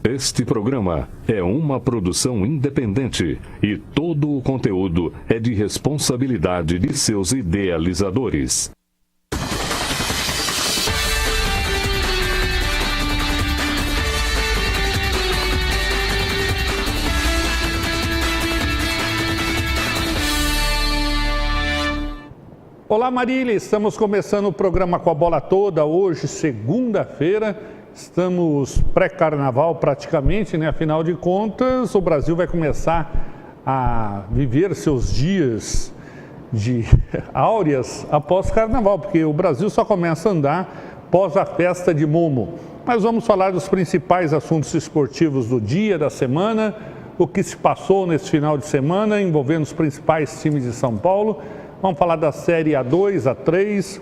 Este programa é uma produção independente e todo o conteúdo é de responsabilidade de seus idealizadores. Olá Marília, estamos começando o programa Com a Bola Toda, hoje segunda-feira, estamos pré-carnaval praticamente, né? Afinal de contas o Brasil vai começar a viver seus dias de áureas após carnaval, porque o Brasil só começa a andar após a festa de Momo. Mas vamos falar dos principais assuntos esportivos do dia, da semana, o que se passou nesse final de semana envolvendo os principais times de São Paulo. Vamos falar da Série A2, A3,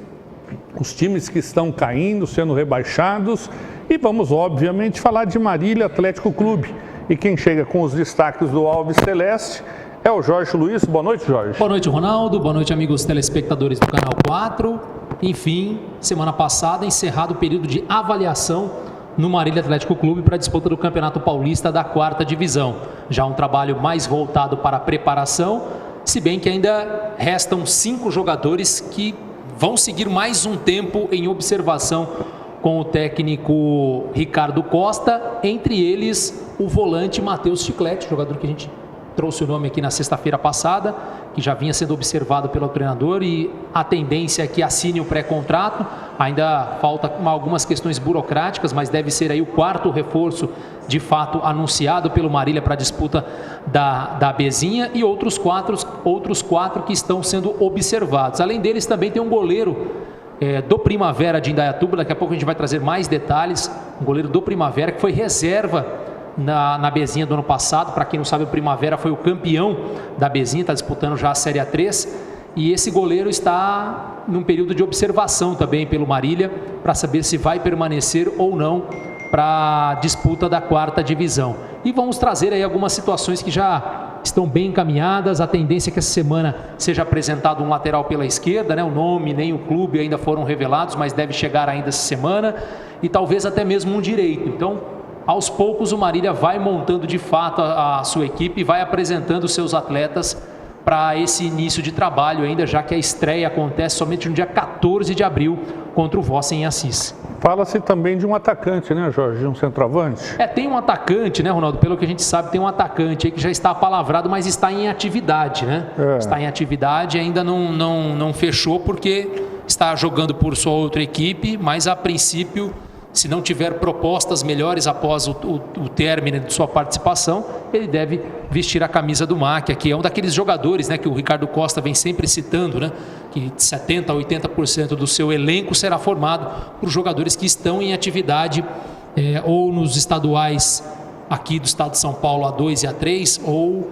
os times que estão caindo, sendo rebaixados. E vamos, obviamente, falar de Marília Atlético Clube. E quem chega com os destaques do Alves Celeste é o Jorge Luiz. Boa noite, Jorge. Boa noite, Ronaldo. Boa noite, amigos telespectadores do Canal 4. Enfim, semana passada, encerrado o período de avaliação no Marília Atlético Clube para a disputa do Campeonato Paulista da 4ª Divisão. Já um trabalho mais voltado para a preparação, se bem que ainda restam 5 jogadores que vão seguir mais um tempo em observação com o técnico Ricardo Costa, entre eles o volante Matheus Chiclete, jogador que a gente trouxe o nome aqui na sexta-feira passada, que já vinha sendo observado pelo treinador e a tendência é que assine o pré-contrato. Ainda falta algumas questões burocráticas, mas deve ser aí o 4º reforço de fato anunciado pelo Marília para a disputa da Bezinha e outros quatro que estão sendo observados. Além deles também tem um goleiro do Primavera de Indaiatuba, daqui a pouco a gente vai trazer mais detalhes, um goleiro do Primavera que foi reserva na Bezinha do ano passado. Para quem não sabe, o Primavera foi o campeão da Bezinha, está disputando já a Série A3, e esse goleiro está num período de observação também pelo Marília, para saber se vai permanecer ou não para a disputa da 4ª Divisão. E vamos trazer aí algumas situações que já estão bem encaminhadas. A tendência é que essa semana seja apresentado um lateral pela esquerda, né? O nome nem o clube ainda foram revelados, mas deve chegar ainda essa semana, e talvez até mesmo um direito. Então, aos poucos o Marília vai montando de fato a sua equipe e vai apresentando os seus atletas para esse início de trabalho ainda, já que a estreia acontece somente no dia 14 de abril contra o Vossen em Assis. Fala-se também de um atacante, né, Jorge? De um centroavante? Tem um atacante, né, Ronaldo? Pelo que a gente sabe, tem um atacante aí que já está apalavrado, mas está em atividade, né? Está em atividade, ainda não fechou porque está jogando por sua outra equipe, mas a princípio, se não tiver propostas melhores após o término de sua participação, ele deve vestir a camisa do MAC, que é um daqueles jogadores, né, que o Ricardo Costa vem sempre citando, né, que 70% a 80% do seu elenco será formado por jogadores que estão em atividade ou nos estaduais aqui do estado de São Paulo, A2 e A3, ou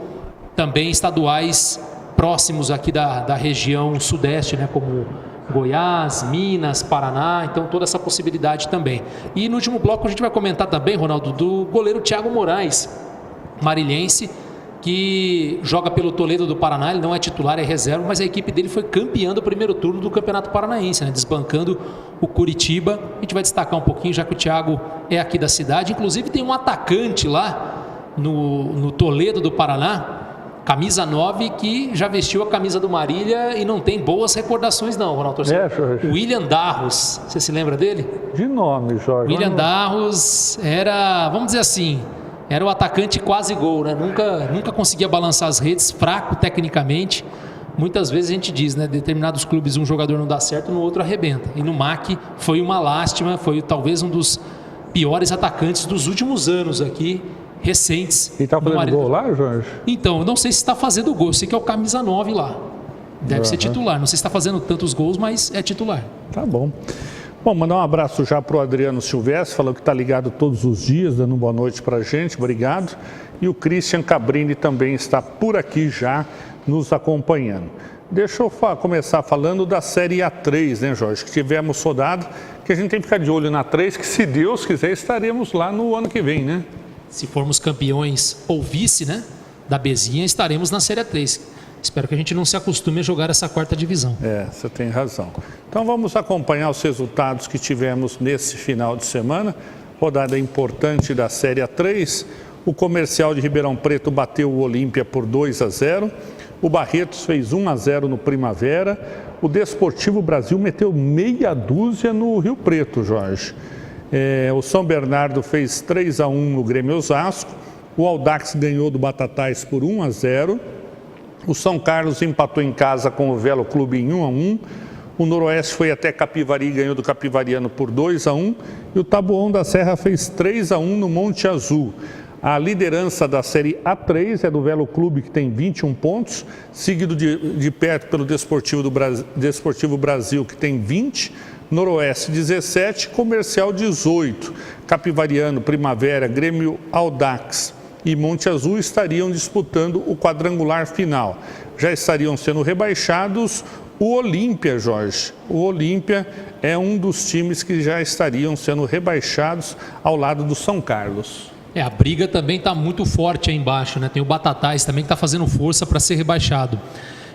também estaduais próximos aqui da região sudeste, né, como Goiás, Minas, Paraná, então toda essa possibilidade também. E no último bloco a gente vai comentar também, Ronaldo, do goleiro Thiago Moraes, marilhense, que joga pelo Toledo do Paraná. Ele não é titular, é reserva, mas a equipe dele foi campeã do primeiro turno do Campeonato Paranaense, né, desbancando o Curitiba. A gente vai destacar um pouquinho, já que o Thiago é aqui da cidade. Inclusive tem um atacante lá no Toledo do Paraná, camisa 9, que já vestiu a camisa do Marília e não tem boas recordações não, Ronaldo. Jorge. William Darros, você se lembra dele? De nome, Jorge. William Darros era, vamos dizer assim, era o atacante quase gol, né? Nunca conseguia balançar as redes, fraco tecnicamente. Muitas vezes a gente diz, né, determinados clubes um jogador não dá certo, no outro arrebenta. E no MAC foi uma lástima, foi talvez um dos piores atacantes dos últimos anos aqui, recentes. E está fazendo gol lá, Jorge? Então, não sei se está fazendo gol, sei que é o camisa 9 lá. Deve ser titular, não sei se está fazendo tantos gols, mas é titular. Tá bom. Bom, mandar um abraço já para o Adriano Silvestre, falou que está ligado todos os dias, dando boa noite para a gente, obrigado. E o Christian Cabrini também está por aqui já nos acompanhando. Deixa eu começar falando da Série A3, né, Jorge? Que tivemos rodada, que a gente tem que ficar de olho na 3, que se Deus quiser estaremos lá no ano que vem, né? Se formos campeões ou vice, né, da Bezinha, estaremos na Série A3. Espero que a gente não se acostume a jogar essa 4ª divisão. Você tem razão. Então vamos acompanhar os resultados que tivemos nesse final de semana. rodada importante da Série A3. O Comercial de Ribeirão Preto bateu o Olímpia por 2-0. O Barretos fez 1-0 no Primavera. O Desportivo Brasil meteu meia dúzia no Rio Preto, Jorge. O São Bernardo fez 3-1 no Grêmio Osasco. O Audax ganhou do Batatais por 1-0. O São Carlos empatou em casa com o Velo Clube em 1-1. O Noroeste foi até Capivari e ganhou do Capivariano por 2-1. E o Taboão da Serra fez 3-1 no Monte Azul. A liderança da Série A3 é do Velo Clube, que tem 21 pontos, seguido de perto pelo Desportivo Brasil, que tem 20, Noroeste 17, Comercial 18. Capivariano, Primavera, Grêmio Audax e Monte Azul estariam disputando o quadrangular final. Já estariam sendo rebaixados o Olímpia, Jorge. O Olímpia é um dos times que já estariam sendo rebaixados ao lado do São Carlos. A briga também está muito forte aí embaixo, né? Tem o Batatais também que está fazendo força para ser rebaixado.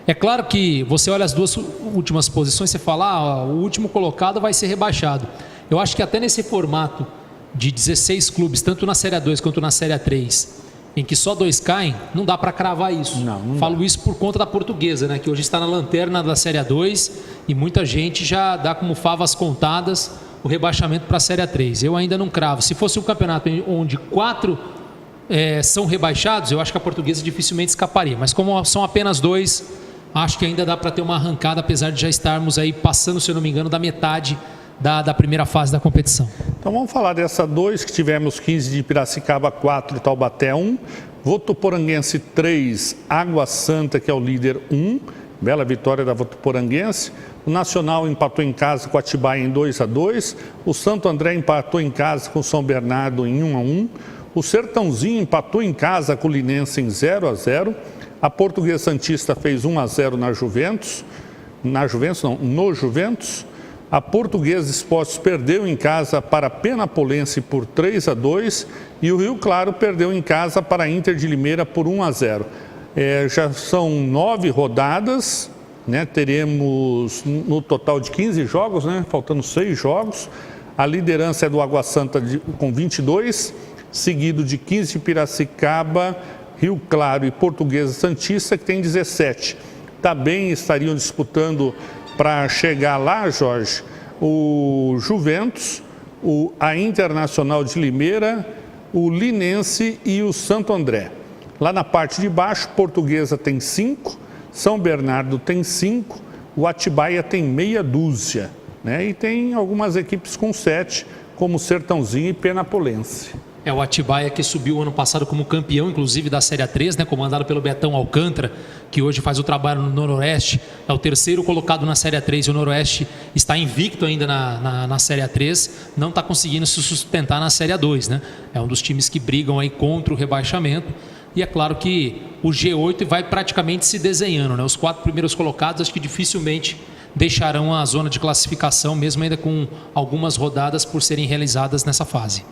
É claro que você olha as duas últimas posições, você fala, o último colocado vai ser rebaixado. Eu acho que até nesse formato de 16 clubes, tanto na Série A2 quanto na Série A3, em que só 2 caem, não dá para cravar isso. Não Falo dá. isso por conta da Portuguesa, né? Que hoje está na lanterna da Série A2 e muita gente já dá como favas contadas o rebaixamento para a Série A3. Eu ainda não cravo. Se fosse um campeonato onde 4 são rebaixados, eu acho que a Portuguesa dificilmente escaparia. Mas como são apenas 2, acho que ainda dá para ter uma arrancada, apesar de já estarmos aí passando, se eu não me engano, da metade da primeira fase da competição. Então vamos falar dessa 2, que tivemos 15 de Piracicaba, 4 Taubaté 1, Votuporanguense 3, Água Santa, que é o líder 1, bela vitória da Votuporanguense. O Nacional empatou em casa com a Atibaia em 2-2. O Santo André empatou em casa com o São Bernardo em 1-1. O Sertãozinho empatou em casa com o Linense em 0-0. A Portuguesa Santista fez 1-0 no Juventus. A Portuguesa Esportes perdeu em casa para a Penapolense por 3-2. E o Rio Claro perdeu em casa para a Inter de Limeira por 1-0. Já são 9 rodadas. Teremos no total de 15 jogos, faltando 6 jogos. A liderança é do Água Santa com 22, seguido de 15 de Piracicaba, Rio Claro e Portuguesa Santista, que tem 17. Também estariam disputando para chegar lá, Jorge, o Juventus, a Internacional de Limeira, o Linense e o Santo André. Lá na parte de baixo, Portuguesa tem 5. São Bernardo tem 5, o Atibaia tem meia dúzia, E tem algumas equipes com 7, como Sertãozinho e Penapolense. O Atibaia que subiu ano passado como campeão, inclusive da Série A3, comandado pelo Betão Alcântara, que hoje faz o trabalho no Noroeste, é o terceiro colocado na Série A3, e o Noroeste está invicto ainda na Série A3, não está conseguindo se sustentar na Série A2, É um dos times que brigam aí contra o rebaixamento. E é claro que o G8 vai praticamente se desenhando, Os 4 primeiros colocados acho que dificilmente deixarão a zona de classificação, mesmo ainda com algumas rodadas por serem realizadas nessa fase.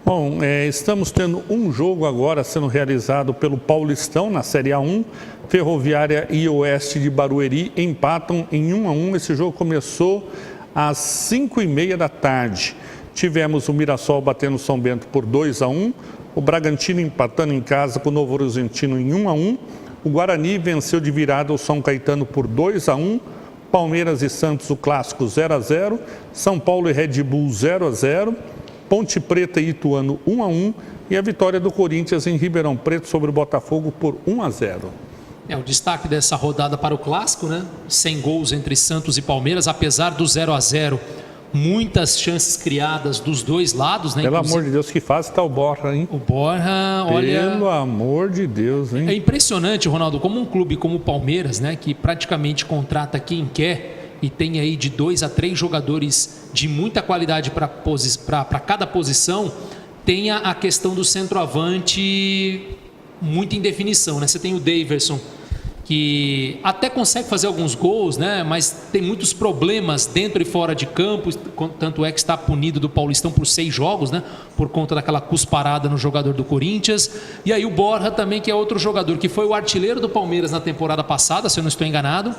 Bom, estamos tendo um jogo agora sendo realizado pelo Paulistão na Série A1. Ferroviária e Oeste de Barueri empatam em 1-1. Esse jogo começou às 5h30 da tarde. Tivemos o Mirassol batendo o São Bento por 2-1. O Bragantino empatando em casa com o Novo Horizontino em 1-1. O Guarani venceu de virada o São Caetano por 2-1. Palmeiras e Santos, o clássico 0-0. São Paulo e Red Bull 0-0. Ponte Preta e Ituano 1-1. E a vitória do Corinthians em Ribeirão Preto sobre o Botafogo por 1-0. O destaque dessa rodada para o clássico, Sem gols entre Santos e Palmeiras, apesar do 0-0. Muitas chances criadas dos dois lados, Pelo amor de Deus, que fase está o Borja, hein? O Borja, olha... Pelo amor de Deus, hein? É impressionante, Ronaldo, como um clube como o Palmeiras, que praticamente contrata quem quer e tem aí de 2 a 3 jogadores de muita qualidade para cada posição, tenha a questão do centroavante muito em definição, Você tem o Daverson, que até consegue fazer alguns gols, mas tem muitos problemas dentro e fora de campo, tanto é que está punido do Paulistão por 6 jogos, por conta daquela cusparada no jogador do Corinthians. E aí o Borja também, que é outro jogador, que foi o artilheiro do Palmeiras na temporada passada, se eu não estou enganado,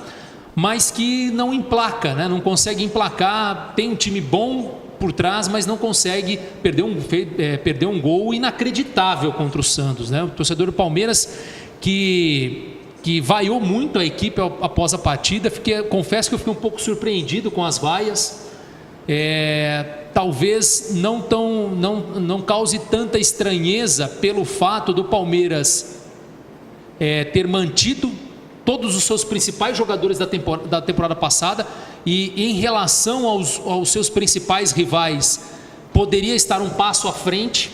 mas que não emplaca, não consegue emplacar, tem um time bom, por trás, mas não consegue perder um gol inacreditável contra o Santos, né? O torcedor do Palmeiras que vaiou muito a equipe após a partida. Confesso que eu fiquei um pouco surpreendido com as vaias. Talvez não cause tanta estranheza pelo fato do Palmeiras ter mantido todos os seus principais jogadores da temporada passada, e em relação aos seus principais rivais, poderia estar um passo à frente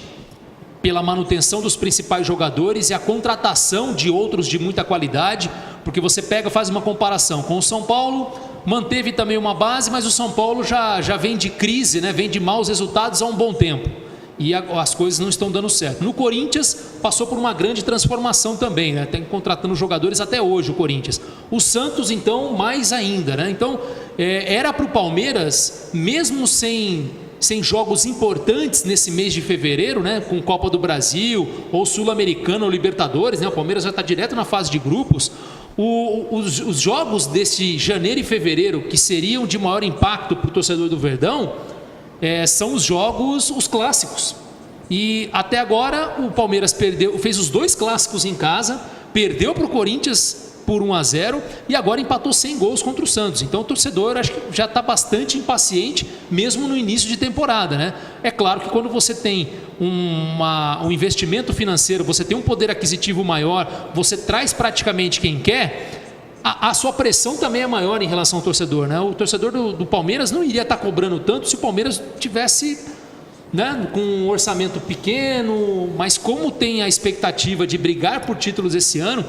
pela manutenção dos principais jogadores e a contratação de outros de muita qualidade, porque você faz uma comparação com o São Paulo, manteve também uma base, mas o São Paulo já vem de crise, né? Vem de maus resultados há um bom tempo, e as coisas não estão dando certo. No Corinthians, passou por uma grande transformação também, né? Tem contratando jogadores até hoje o Corinthians. O Santos, então, mais ainda, né? Então, era para o Palmeiras, mesmo sem jogos importantes nesse mês de fevereiro, né? Com Copa do Brasil, ou Sul-Americana, ou Libertadores, né? O Palmeiras já está direto na fase de grupos. Os jogos desse janeiro e fevereiro, que seriam de maior impacto para o torcedor do Verdão, são os jogos, os clássicos. E até agora o Palmeiras fez os 2 clássicos em casa, perdeu para o Corinthians por 1-0 e agora empatou 100 gols contra o Santos. Então o torcedor, acho que já está bastante impaciente, mesmo no início de temporada, né? É claro que quando você tem um investimento financeiro, você tem um poder aquisitivo maior, você traz praticamente quem quer, a sua pressão também é maior em relação ao torcedor, né? O torcedor do Palmeiras não iria estar cobrando tanto se o Palmeiras tivesse, né, com um orçamento pequeno, mas como tem a expectativa de brigar por títulos esse ano,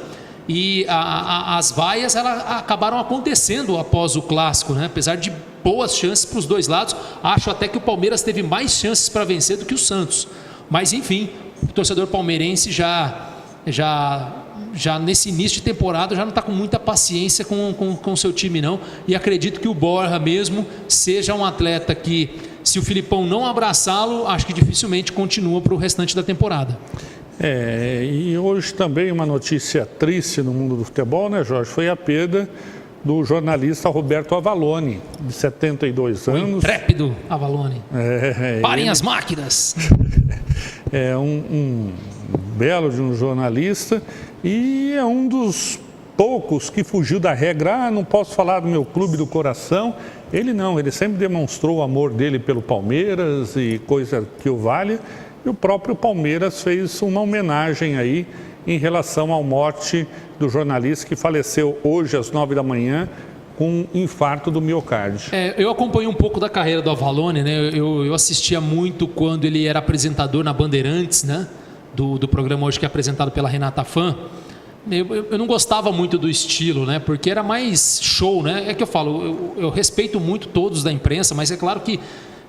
e as vaias acabaram acontecendo após o clássico, né? Apesar de boas chances para os dois lados, acho até que o Palmeiras teve mais chances para vencer do que o Santos, mas enfim, o torcedor palmeirense já nesse início de temporada já não está com muita paciência com o seu time não, e acredito que o Borja mesmo seja um atleta que, se o Filipão não abraçá-lo, acho que dificilmente continua para o restante da temporada. E hoje também uma notícia triste no mundo do futebol, né, Jorge? Foi a perda do jornalista Roberto Avalone, de 72 anos. O intrépido Avalone. Parem as máquinas! É um belo de um jornalista, e é um dos poucos que fugiu da regra. Não posso falar do meu clube do coração. Ele não, ele sempre demonstrou o amor dele pelo Palmeiras e coisa que o valha. E o próprio Palmeiras fez uma homenagem aí em relação à morte do jornalista que faleceu hoje às 9 da manhã com um infarto do miocárdio. Eu acompanhei um pouco da carreira do Avalone, né? Eu assistia muito quando ele era apresentador na Bandeirantes, né? Do programa hoje que é apresentado pela Renata Fã. Eu não gostava muito do estilo, né? Porque era mais show, né? É que eu falo, eu respeito muito todos da imprensa, mas é claro que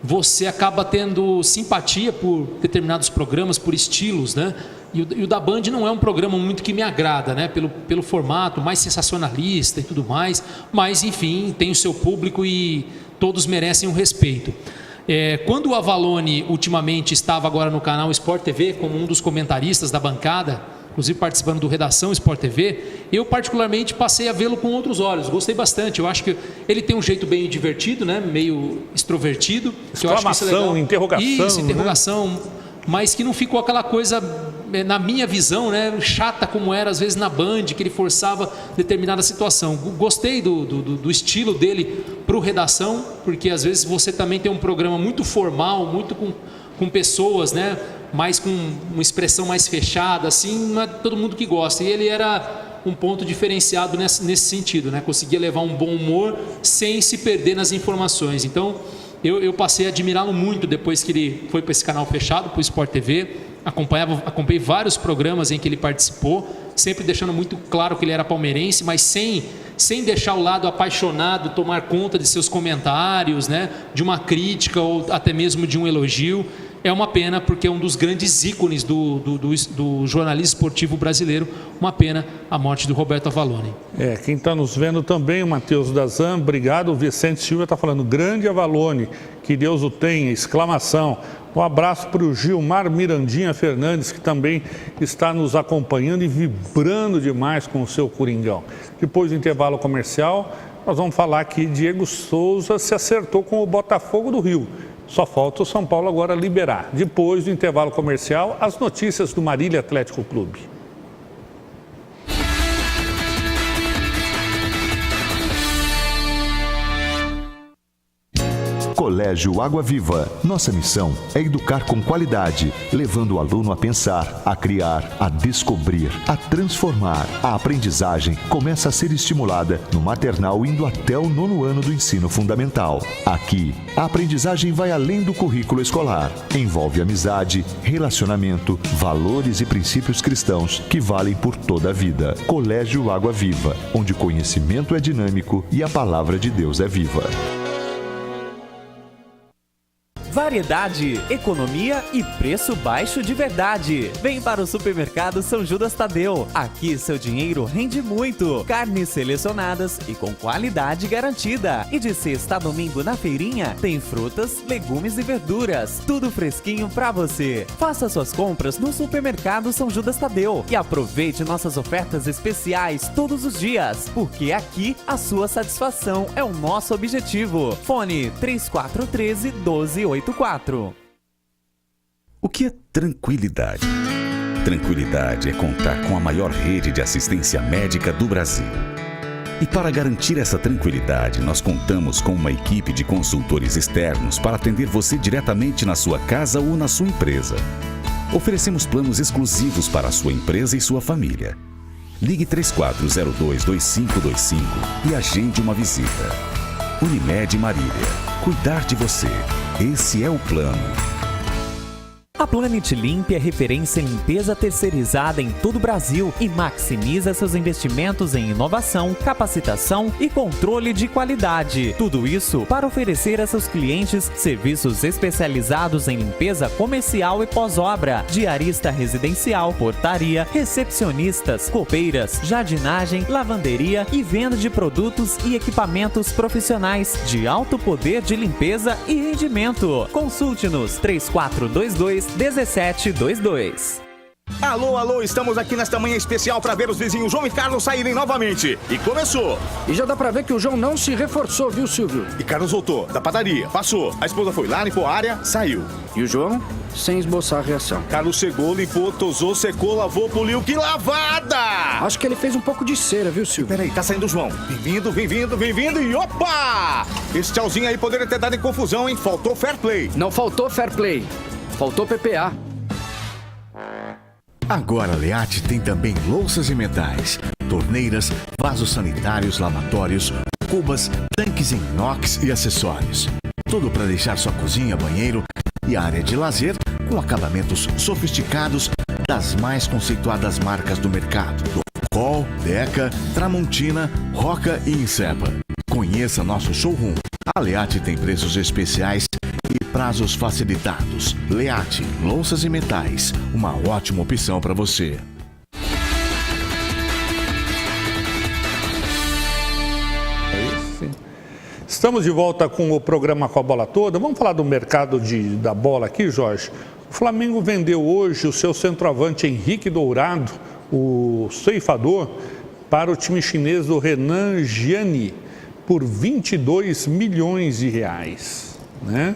você acaba tendo simpatia por determinados programas, por estilos, né? E o da Band não é um programa muito que me agrada, né? Pelo formato mais sensacionalista e tudo mais, mas enfim, tem o seu público e todos merecem um respeito. Quando o Avalone ultimamente estava agora no canal Sport TV como um dos comentaristas da bancada, inclusive participando do Redação Sport TV, eu particularmente passei a vê-lo com outros olhos, gostei bastante. Eu acho que ele tem um jeito bem divertido, né? Meio extrovertido. Exclamação, interrogação. Isso, interrogação, né? Mas que não ficou aquela coisa, na minha visão, né, chata como era às vezes na Band, que ele forçava determinada situação. Gostei do estilo dele para o Redação, porque às vezes você também tem um programa muito formal, muito com pessoas, né, mais com uma expressão mais fechada, assim, não é todo mundo que gosta. E ele era um ponto diferenciado nesse sentido, né, conseguia levar um bom humor sem se perder nas informações. Então, eu passei a admirá-lo muito depois que ele foi para esse canal fechado, para o Sport TV. Acompanhei vários programas em que ele participou, sempre deixando muito claro que ele era palmeirense, mas sem deixar o lado apaixonado tomar conta de seus comentários, né, de uma crítica ou até mesmo de um elogio. É uma pena, porque é um dos grandes ícones do jornalismo esportivo brasileiro. Uma pena a morte do Roberto Avalone. Quem está nos vendo também, o Matheus Dazan, obrigado. O Vicente Silva está falando, grande Avalone, que Deus o tenha, exclamação. Um abraço para o Gilmar Mirandinha Fernandes, que também está nos acompanhando e vibrando demais com o seu Coringão. Depois do intervalo comercial, nós vamos falar que Diego Souza se acertou com o Botafogo do Rio. Só falta o São Paulo agora liberar. Depois do intervalo comercial, as notícias do Marília Atlético Clube. Colégio Água Viva. Nossa missão é educar com qualidade, levando o aluno a pensar, a criar, a descobrir, a transformar. A aprendizagem começa a ser estimulada no maternal indo até o 9º ano do ensino fundamental. Aqui, a aprendizagem vai além do currículo escolar. Envolve amizade, relacionamento, valores e princípios cristãos que valem por toda a vida. Colégio Água Viva, onde o conhecimento é dinâmico e a palavra de Deus é viva. Variedade, economia e preço baixo de verdade. Vem para o Supermercado São Judas Tadeu. Aqui seu dinheiro rende muito. Carnes selecionadas e com qualidade garantida. E de sexta a domingo na feirinha tem frutas, legumes e verduras. Tudo fresquinho para você. Faça suas compras no Supermercado São Judas Tadeu e aproveite nossas ofertas especiais todos os dias, porque aqui a sua satisfação é o nosso objetivo. Fone 3413-1284. O que é tranquilidade? Tranquilidade é contar com a maior rede de assistência médica do Brasil. E para garantir essa tranquilidade, nós contamos com uma equipe de consultores externos para atender você diretamente na sua casa ou na sua empresa. Oferecemos planos exclusivos para a sua empresa e sua família. Ligue 3402-2525 e agende uma visita. Unimed Marília. Cuidar de você. Esse é o plano. A Planet Limp é referência em limpeza terceirizada em todo o Brasil e maximiza seus investimentos em inovação, capacitação e controle de qualidade. Tudo isso para oferecer a seus clientes serviços especializados em limpeza comercial e pós-obra, diarista residencial, portaria, recepcionistas, copeiras, jardinagem, lavanderia e venda de produtos e equipamentos profissionais de alto poder de limpeza e rendimento. Consulte-nos 3422-1722. Alô, estamos aqui nesta manhã especial para ver os vizinhos João e Carlos saírem novamente. E começou. E já dá pra ver que o João não se reforçou, viu, Silvio? E Carlos voltou da padaria, passou. A esposa foi lá, limpou a área, saiu. E o João, sem esboçar a reação. Carlos chegou, limpou, tosou, secou, lavou, poliu. Que lavada! Acho que ele fez um pouco de cera, viu, Silvio? Peraí, tá saindo o João. Bem-vindo e opa! Esse tchauzinho aí poderia ter dado em confusão, hein? Faltou fair play. Não faltou fair play. Faltou PPA. Agora a Leate tem também louças e metais, torneiras, vasos sanitários, lavatórios, cubas, tanques em inox e acessórios. Tudo para deixar sua cozinha, banheiro e área de lazer com acabamentos sofisticados das mais conceituadas marcas do mercado. Col, Deca, Tramontina, Roca e Insepa. Conheça nosso showroom. A Leate tem preços especiais e prazos facilitados. Leate, louças e metais, uma ótima opção para você. Estamos de volta com o programa Com a Bola Toda. Vamos falar do mercado da bola aqui, Jorge. O Flamengo vendeu hoje o seu centroavante Henrique Dourado, o ceifador, para o time chinês do Renan Gianni, por 22 milhões de reais, né?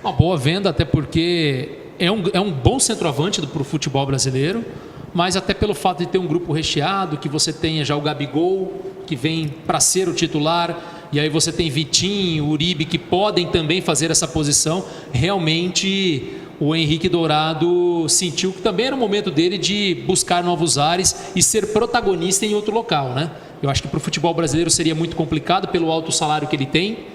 Uma boa venda, até porque é um bom centroavante para o futebol brasileiro, mas até pelo fato de ter um grupo recheado, que você tenha já o Gabigol, que vem para ser o titular, e aí você tem Vitinho, Uribe, que podem também fazer essa posição. Realmente o Henrique Dourado sentiu que também era o momento dele de buscar novos ares e ser protagonista em outro local, né? Eu acho que para o futebol brasileiro seria muito complicado pelo alto salário que ele tem,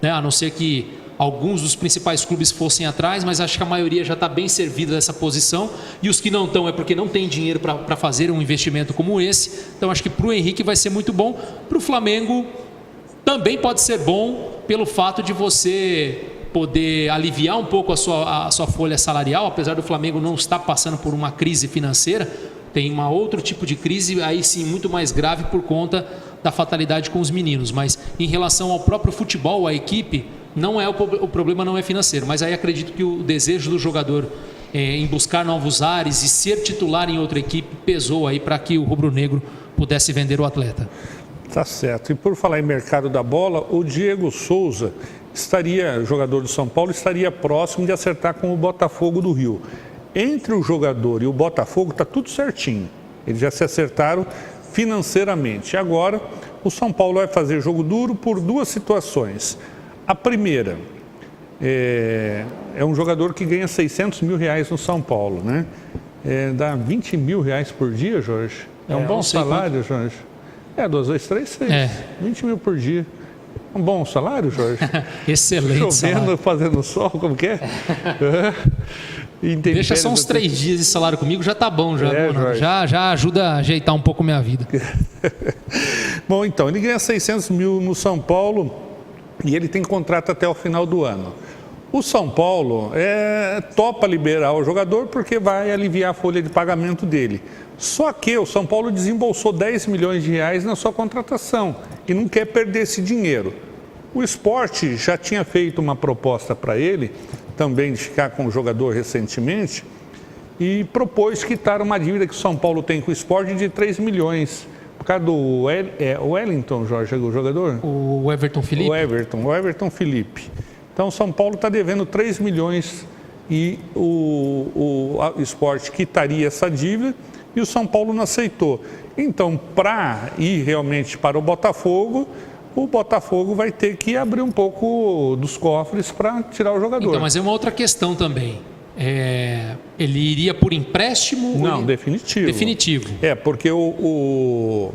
né? A não ser que alguns dos principais clubes fossem atrás, mas acho que a maioria já está bem servida dessa posição, e os que não estão é porque não tem dinheiro para fazer um investimento como esse. Então acho que para o Henrique vai ser muito bom. Para o Flamengo também pode ser bom pelo fato de você poder aliviar um pouco a sua folha salarial, apesar do Flamengo não estar passando por uma crise financeira, tem um outro tipo de crise, aí sim muito mais grave por conta da fatalidade com os meninos. Mas em relação ao próprio futebol, a equipe, não é o problema não é financeiro, mas aí acredito que o desejo do jogador em buscar novos ares e ser titular em outra equipe pesou aí para que o rubro-negro pudesse vender o atleta. Tá certo. E por falar em mercado da bola, o Diego Souza, o jogador do São Paulo estaria próximo de acertar com o Botafogo do Rio. Entre o jogador e o Botafogo está tudo certinho. Eles já se acertaram financeiramente. Agora, o São Paulo vai fazer jogo duro por duas situações. A primeira é um jogador que ganha R$600 mil no São Paulo, né? Dá R$20 mil por dia, Jorge. É um bom salário, Jorge. 2 vezes 3, 6. 20 mil por dia. Um bom salário, Jorge? Excelente. Chovendo, salário. fazendo sol, como que é? Deixa só uns 3 dias de salário comigo, já tá bom, já ajuda a ajeitar um pouco minha vida. Bom, então, ele ganha 600 mil no São Paulo e ele tem contrato até o final do ano. O São Paulo topa liberar o jogador porque vai aliviar a folha de pagamento dele. Só que o São Paulo desembolsou R$10 milhões na sua contratação e não quer perder esse dinheiro. O Sport já tinha feito uma proposta para ele, também de ficar com o jogador recentemente, e propôs quitar uma dívida que o São Paulo tem com o Sport de 3 milhões. Por causa do Wellington, Jorge, o jogador? O Everton Felipe? O Everton Felipe. Então, o São Paulo está devendo 3 milhões e o Sport quitaria essa dívida e o São Paulo não aceitou. Então, para ir realmente para o Botafogo vai ter que abrir um pouco dos cofres para tirar o jogador. Então, mas é uma outra questão também. Ele iria por empréstimo? Não, definitivo. Definitivo. Porque o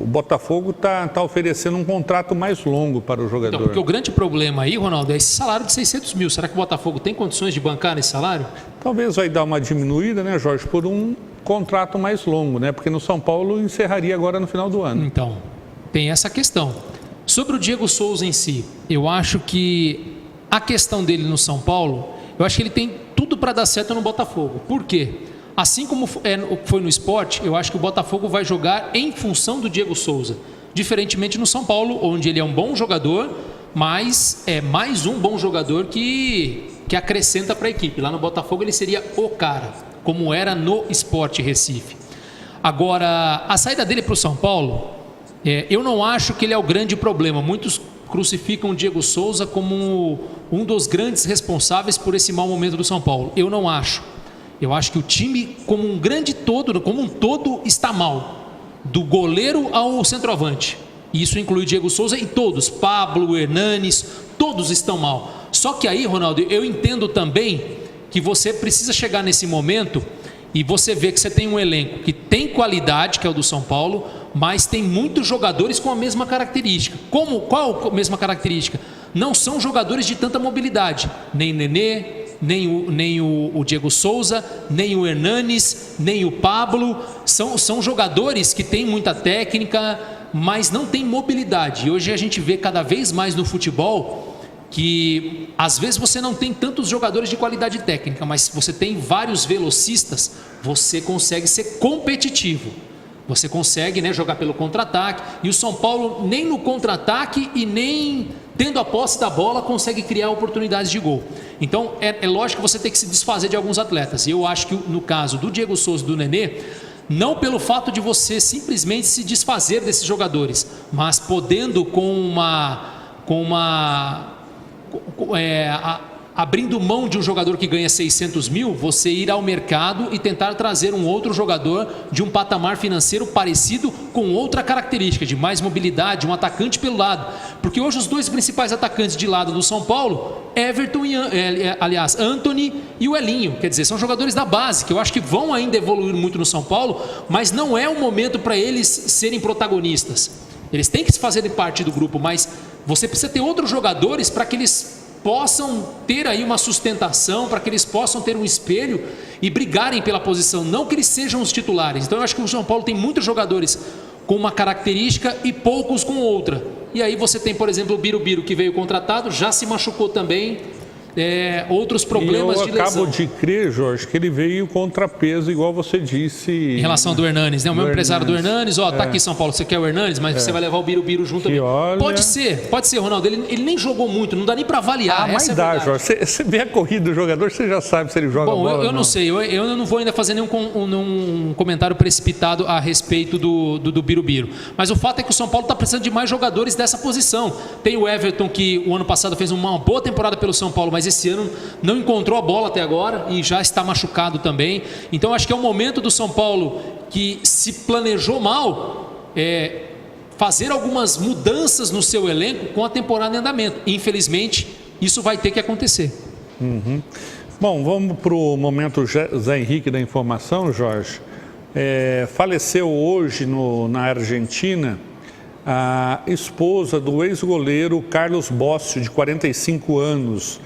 Botafogo está oferecendo um contrato mais longo para o jogador. Então, porque o grande problema aí, Ronaldo, é esse salário de 600 mil. Será que o Botafogo tem condições de bancar esse salário? Talvez vai dar uma diminuída, né, Jorge, por um contrato mais longo, né? Porque no São Paulo encerraria agora no final do ano. Então, tem essa questão. Sobre o Diego Souza em si, eu acho que a questão dele no São Paulo, eu acho que ele tem tudo para dar certo no Botafogo. Por quê? Assim como foi no Sport, eu acho que o Botafogo vai jogar em função do Diego Souza. Diferentemente no São Paulo, onde ele é um bom jogador, mas é mais um bom jogador que acrescenta para a equipe. Lá no Botafogo ele seria o cara, como era no Sport Recife. Agora, a saída dele para o São Paulo, eu não acho que ele é o grande problema. Muitos crucificam o Diego Souza como um dos grandes responsáveis por esse mau momento do São Paulo. Eu não acho. Eu acho que o time, como um todo, está mal. Do goleiro ao centroavante. E isso inclui o Diego Souza e todos. Pablo, Hernanes, todos estão mal. Só que aí, Ronaldo, eu entendo também que você precisa chegar nesse momento e você vê que você tem um elenco que tem qualidade, que é o do São Paulo, mas tem muitos jogadores com a mesma característica. Qual a mesma característica? Não são jogadores de tanta mobilidade. Nem o Nenê, nem o Diego Souza, nem o Hernanes, nem o Pablo. São jogadores que têm muita técnica, mas não têm mobilidade. E hoje a gente vê cada vez mais no futebol que às vezes você não tem tantos jogadores de qualidade técnica, mas se você tem vários velocistas, você consegue ser competitivo. Você consegue, né, jogar pelo contra-ataque. E o São Paulo nem no contra-ataque e nem tendo a posse da bola consegue criar oportunidades de gol. Então é lógico que você tem que se desfazer de alguns atletas. E eu acho que no caso do Diego Souza e do Nenê, não pelo fato de você simplesmente se desfazer desses jogadores, mas podendo abrindo mão de um jogador que ganha 600 mil, você ir ao mercado e tentar trazer um outro jogador de um patamar financeiro parecido, com outra característica, de mais mobilidade, um atacante pelo lado. Porque hoje os dois principais atacantes de lado do São Paulo, Antony e o Elinho, quer dizer, são jogadores da base, que eu acho que vão ainda evoluir muito no São Paulo, mas não é o momento para eles serem protagonistas. Eles têm que se fazer parte do grupo, mas você precisa ter outros jogadores para que eles possam ter aí uma sustentação, para que eles possam ter um espelho e brigarem pela posição, não que eles sejam os titulares. Então eu acho que o São Paulo tem muitos jogadores com uma característica e poucos com outra. E aí você tem, por exemplo, o Birubiru, que veio contratado, já se machucou também. outros problemas de lesão. Eu acabo de crer, Jorge, que ele veio contrapeso, igual você disse. Em relação do Hernanes, né? O meu empresário do Hernanes, tá aqui em São Paulo, você quer o Hernanes, mas você vai levar o Birubiru junto também. Pode ser, Ronaldo. Ele nem jogou muito, não dá nem para avaliar. Mas dá, Jorge. Você vê a corrida do jogador, você já sabe se ele joga bola. Bom, eu não sei, eu não vou ainda fazer nenhum comentário precipitado a respeito do Birubiru. Mas o fato é que o São Paulo está precisando de mais jogadores dessa posição. Tem o Everton, que o ano passado fez uma boa temporada pelo São Paulo, mas esse ano não encontrou a bola até agora e já está machucado também. Então acho que é um momento do São Paulo que se planejou mal fazer algumas mudanças no seu elenco com a temporada em andamento. Infelizmente, isso vai ter que acontecer. Bom, vamos para o momento Zé Henrique da informação, Jorge. Faleceu hoje na Argentina a esposa do ex-goleiro Carlos Bócio, de 45 anos.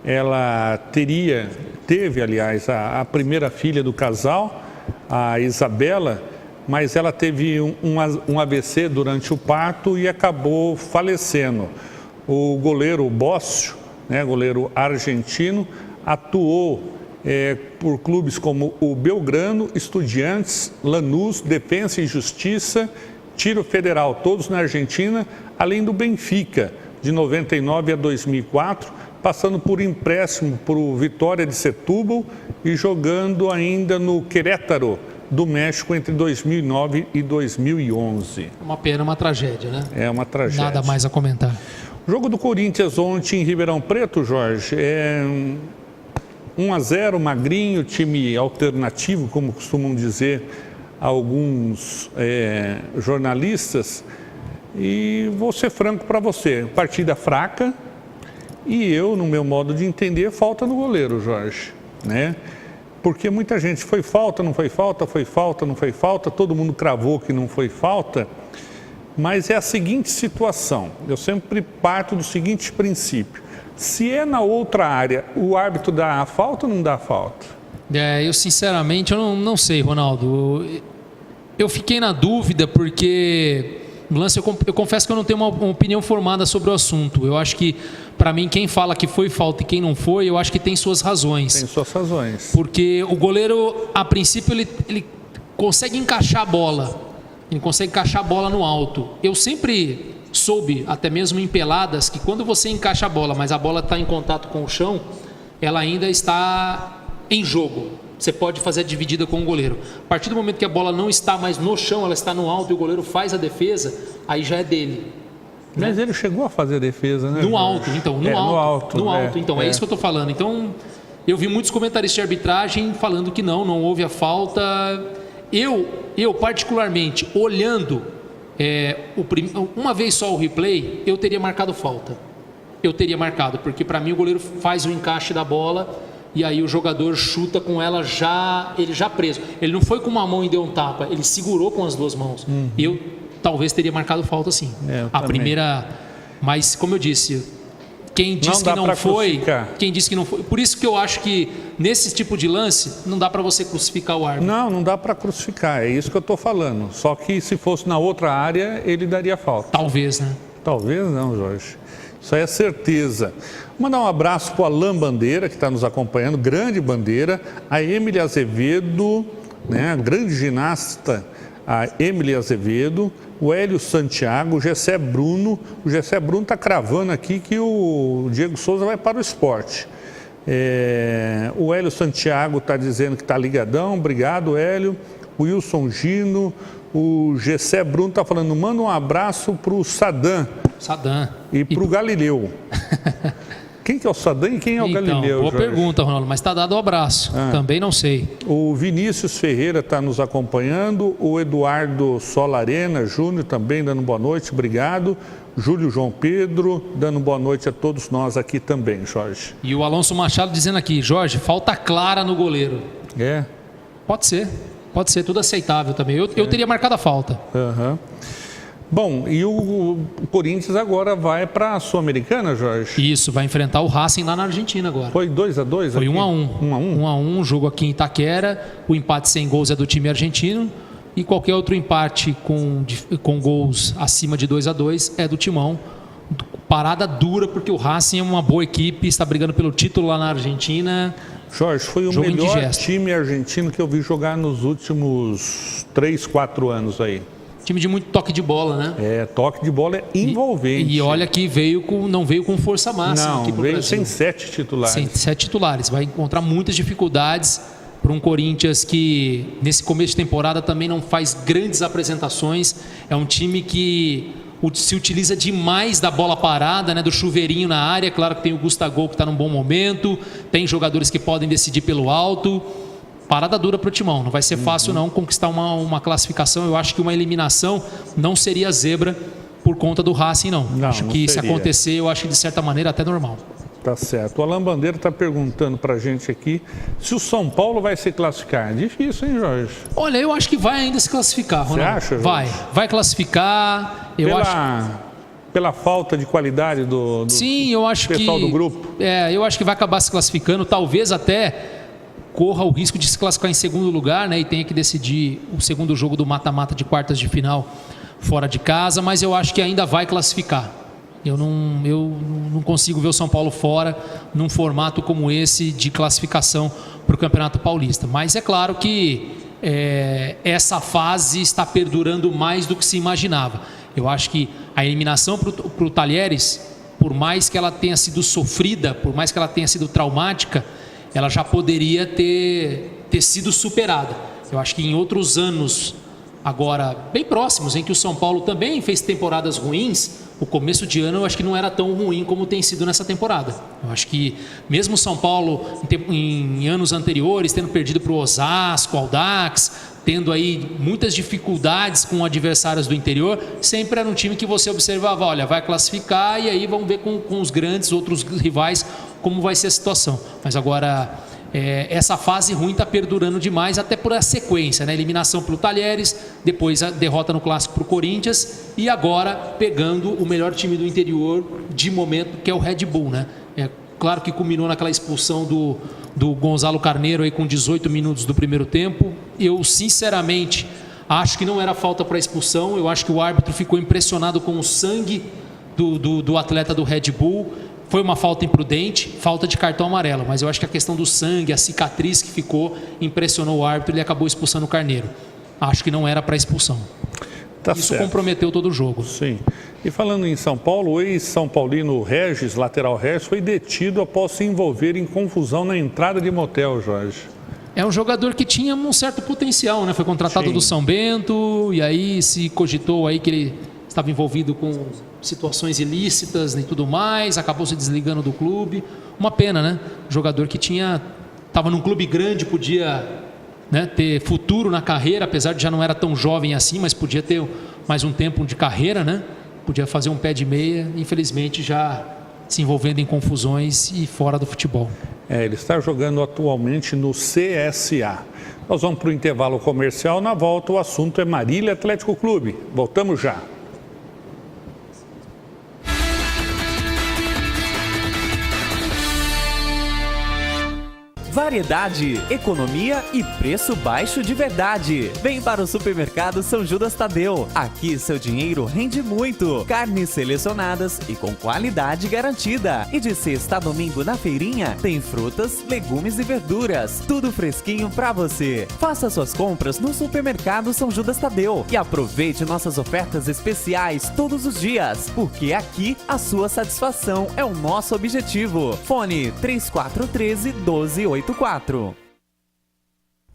Ela teve, aliás, a primeira filha do casal, a Isabela, mas ela teve um AVC durante o parto e acabou falecendo. O goleiro Bócio, goleiro argentino, atuou por clubes como o Belgrano, Estudiantes, Lanús, Defensa e Justiça, Tiro Federal, todos na Argentina, além do Benfica, de 99 a 2004, passando por empréstimo para o Vitória de Setúbal e jogando ainda no Querétaro do México entre 2009 e 2011. Uma pena, uma tragédia, né? É uma tragédia. Nada mais a comentar. O jogo do Corinthians ontem em Ribeirão Preto, Jorge, 1-0, magrinho, time alternativo, como costumam dizer alguns jornalistas. E vou ser franco para você, partida fraca. E eu, no meu modo de entender, falta no goleiro, Jorge, né? Porque muita gente foi falta, não foi falta, foi falta, não foi falta, todo mundo cravou que não foi falta, mas é a seguinte situação, eu sempre parto do seguinte princípio: se é na outra área, o árbitro dá a falta ou não dá a falta? Eu sinceramente, eu não sei, Ronaldo. Eu fiquei na dúvida porque... Lance, eu confesso que eu não tenho uma opinião formada sobre o assunto. Eu acho que, para mim, quem fala que foi falta e quem não foi, eu acho que tem suas razões. Tem suas razões. Porque o goleiro, a princípio, ele consegue encaixar a bola. Ele consegue encaixar a bola no alto. Eu sempre soube, até mesmo em peladas, que quando você encaixa a bola, mas a bola está em contato com o chão, ela ainda está em jogo. Você pode fazer a dividida com o goleiro. A partir do momento que a bola não está mais no chão, ela está no alto e o goleiro faz a defesa, aí já é dele. Mas ele chegou a fazer a defesa, né? No alto, então. No alto. Então, é isso que eu estou falando. Então, eu vi muitos comentaristas de arbitragem falando que não houve a falta. Eu particularmente, olhando uma vez só o replay, eu teria marcado falta. Porque para mim o goleiro faz o encaixe da bola e aí o jogador chuta com ele já preso. Ele não foi com uma mão e deu um tapa, ele segurou com as duas mãos. Eu talvez teria marcado falta sim. A primeira, mas como eu disse, quem disse que não foi, por isso que eu acho que nesse tipo de lance não dá para você crucificar o árbitro. Não dá para crucificar, é isso que eu estou falando. Só que se fosse na outra área, ele daria falta. Talvez, né? Talvez não, Jorge. Isso aí é certeza. Mandar um abraço para o Alain Bandeira, que está nos acompanhando, grande Bandeira, a Emily Azevedo, né, a grande ginasta, a Emily Azevedo, o Hélio Santiago, o Gessé Bruno. O Gessé Bruno está cravando aqui que o Diego Souza vai para o esporte. O Hélio Santiago está dizendo que está ligadão, obrigado, Hélio. O Wilson Gino, o Gessé Bruno está falando, manda um abraço para o Sadam. E para o Galileu. Quem que é o Sadam e quem é o Galileu, boa Jorge? Pergunta, Ronaldo, mas está dado o abraço. Também não sei. O Vinícius Ferreira está nos acompanhando, o Eduardo Solarena Júnior também dando boa noite, obrigado. Júlio João Pedro dando boa noite a todos nós aqui também, Jorge. E o Alonso Machado dizendo aqui, Jorge, falta clara no goleiro. Pode ser, tudo aceitável também. Eu teria marcado a falta. Bom, e o Corinthians agora vai para a Sul-Americana, Jorge? Isso, vai enfrentar o Racing lá na Argentina agora. Foi 2-2? Foi 1-1. 1-1, jogo aqui em Itaquera. O empate sem gols é do time argentino. E qualquer outro empate com gols acima de 2-2 é do Timão. parada dura, porque o Racing é uma boa equipe, está brigando pelo título lá na Argentina. Jorge, foi o Jogo melhor indigesto. time argentino que eu vi jogar nos últimos 3, 4 anos aí. Time de muito toque de bola, né? Toque de bola é envolvente. E olha que não veio com força máxima. Não, aqui pro veio Brasil. sem 7 titulares. Sem 7 titulares. Vai encontrar muitas dificuldades para um Corinthians que, nesse começo de temporada, também não faz grandes apresentações. É um time que se utiliza demais da bola parada, né, do chuveirinho na área. Claro que tem o Gustavo, que está num bom momento. Tem jogadores que podem decidir pelo alto. Parada dura para o Timão. Não vai ser fácil, não, conquistar uma classificação. Eu acho que uma eliminação não seria zebra por conta do Racing, não. Acho que se acontecer, eu acho que de certa maneira até normal. Tá certo. O Alain Bandeira está perguntando para a gente aqui se o São Paulo vai se classificar. É difícil, hein, Jorge? Olha, eu acho que vai ainda se classificar, Ronaldo. Você acha, Jorge? Vai classificar. Pela falta de qualidade do Sim, eu acho pessoal do grupo? Eu acho que vai acabar se classificando. Talvez até corra o risco de se classificar em segundo lugar, né? E tenha que decidir o segundo jogo do mata-mata de quartas de final fora de casa. Mas eu acho que ainda vai classificar. Eu não consigo ver o São Paulo fora num formato como esse de classificação para o Campeonato Paulista. Mas é claro que essa fase está perdurando mais do que se imaginava. Eu acho que a eliminação para o Talheres, por mais que ela tenha sido sofrida, por mais que ela tenha sido traumática, ela já poderia ter sido superada. Eu acho que em outros anos, agora bem próximos, em que o São Paulo também fez temporadas ruins, o começo de ano eu acho que não era tão ruim como tem sido nessa temporada. Eu acho que mesmo o São Paulo, em anos anteriores, tendo perdido para o Osasco, Audax, tendo aí muitas dificuldades com adversários do interior, sempre era um time que você observava, olha, vai classificar e aí vamos ver com os grandes outros rivais como vai ser a situação. Mas agora essa fase ruim está perdurando demais, até por a sequência, né? Eliminação pelo Talheres, depois a derrota no Clássico para o Corinthians e agora pegando o melhor time do interior de momento, que é o Red Bull, né? É claro que culminou naquela expulsão do Gonzalo Carneiro aí com 18 minutos do primeiro tempo. Eu sinceramente acho que não era falta para expulsão. Eu acho que o árbitro ficou impressionado com o sangue do atleta do Red Bull. Foi uma falta imprudente, falta de cartão amarelo, mas eu acho que a questão do sangue, a cicatriz que ficou, impressionou o árbitro e ele acabou expulsando o Carneiro. Acho que não era para expulsão. Isso certo. Comprometeu todo o jogo. Sim. E falando em São Paulo, o ex-São Paulino Regis, lateral Regis, foi detido após se envolver em confusão na entrada de motel, Jorge. É um jogador que tinha um certo potencial, né? Foi contratado do São Bento e aí se cogitou aí que ele estava envolvido com situações ilícitas e tudo mais, acabou se desligando do clube. Uma pena, né? Jogador que estava num clube grande, podia, né, ter futuro na carreira, apesar de já não era tão jovem assim, mas podia ter mais um tempo de carreira, né? Podia fazer um pé de meia, infelizmente já se envolvendo em confusões e fora do futebol. Ele está jogando atualmente no CSA. Nós vamos para o intervalo comercial. Na volta o assunto é Marília Atlético Clube. Voltamos já. Variedade, economia e preço baixo de verdade. Vem para o Supermercado São Judas Tadeu. Aqui seu dinheiro rende muito. Carnes selecionadas e com qualidade garantida. E de sexta a domingo na feirinha tem frutas, legumes e verduras. Tudo fresquinho para você. Faça suas compras no Supermercado São Judas Tadeu e aproveite nossas ofertas especiais todos os dias, porque aqui a sua satisfação é o nosso objetivo. Fone 3413-1284.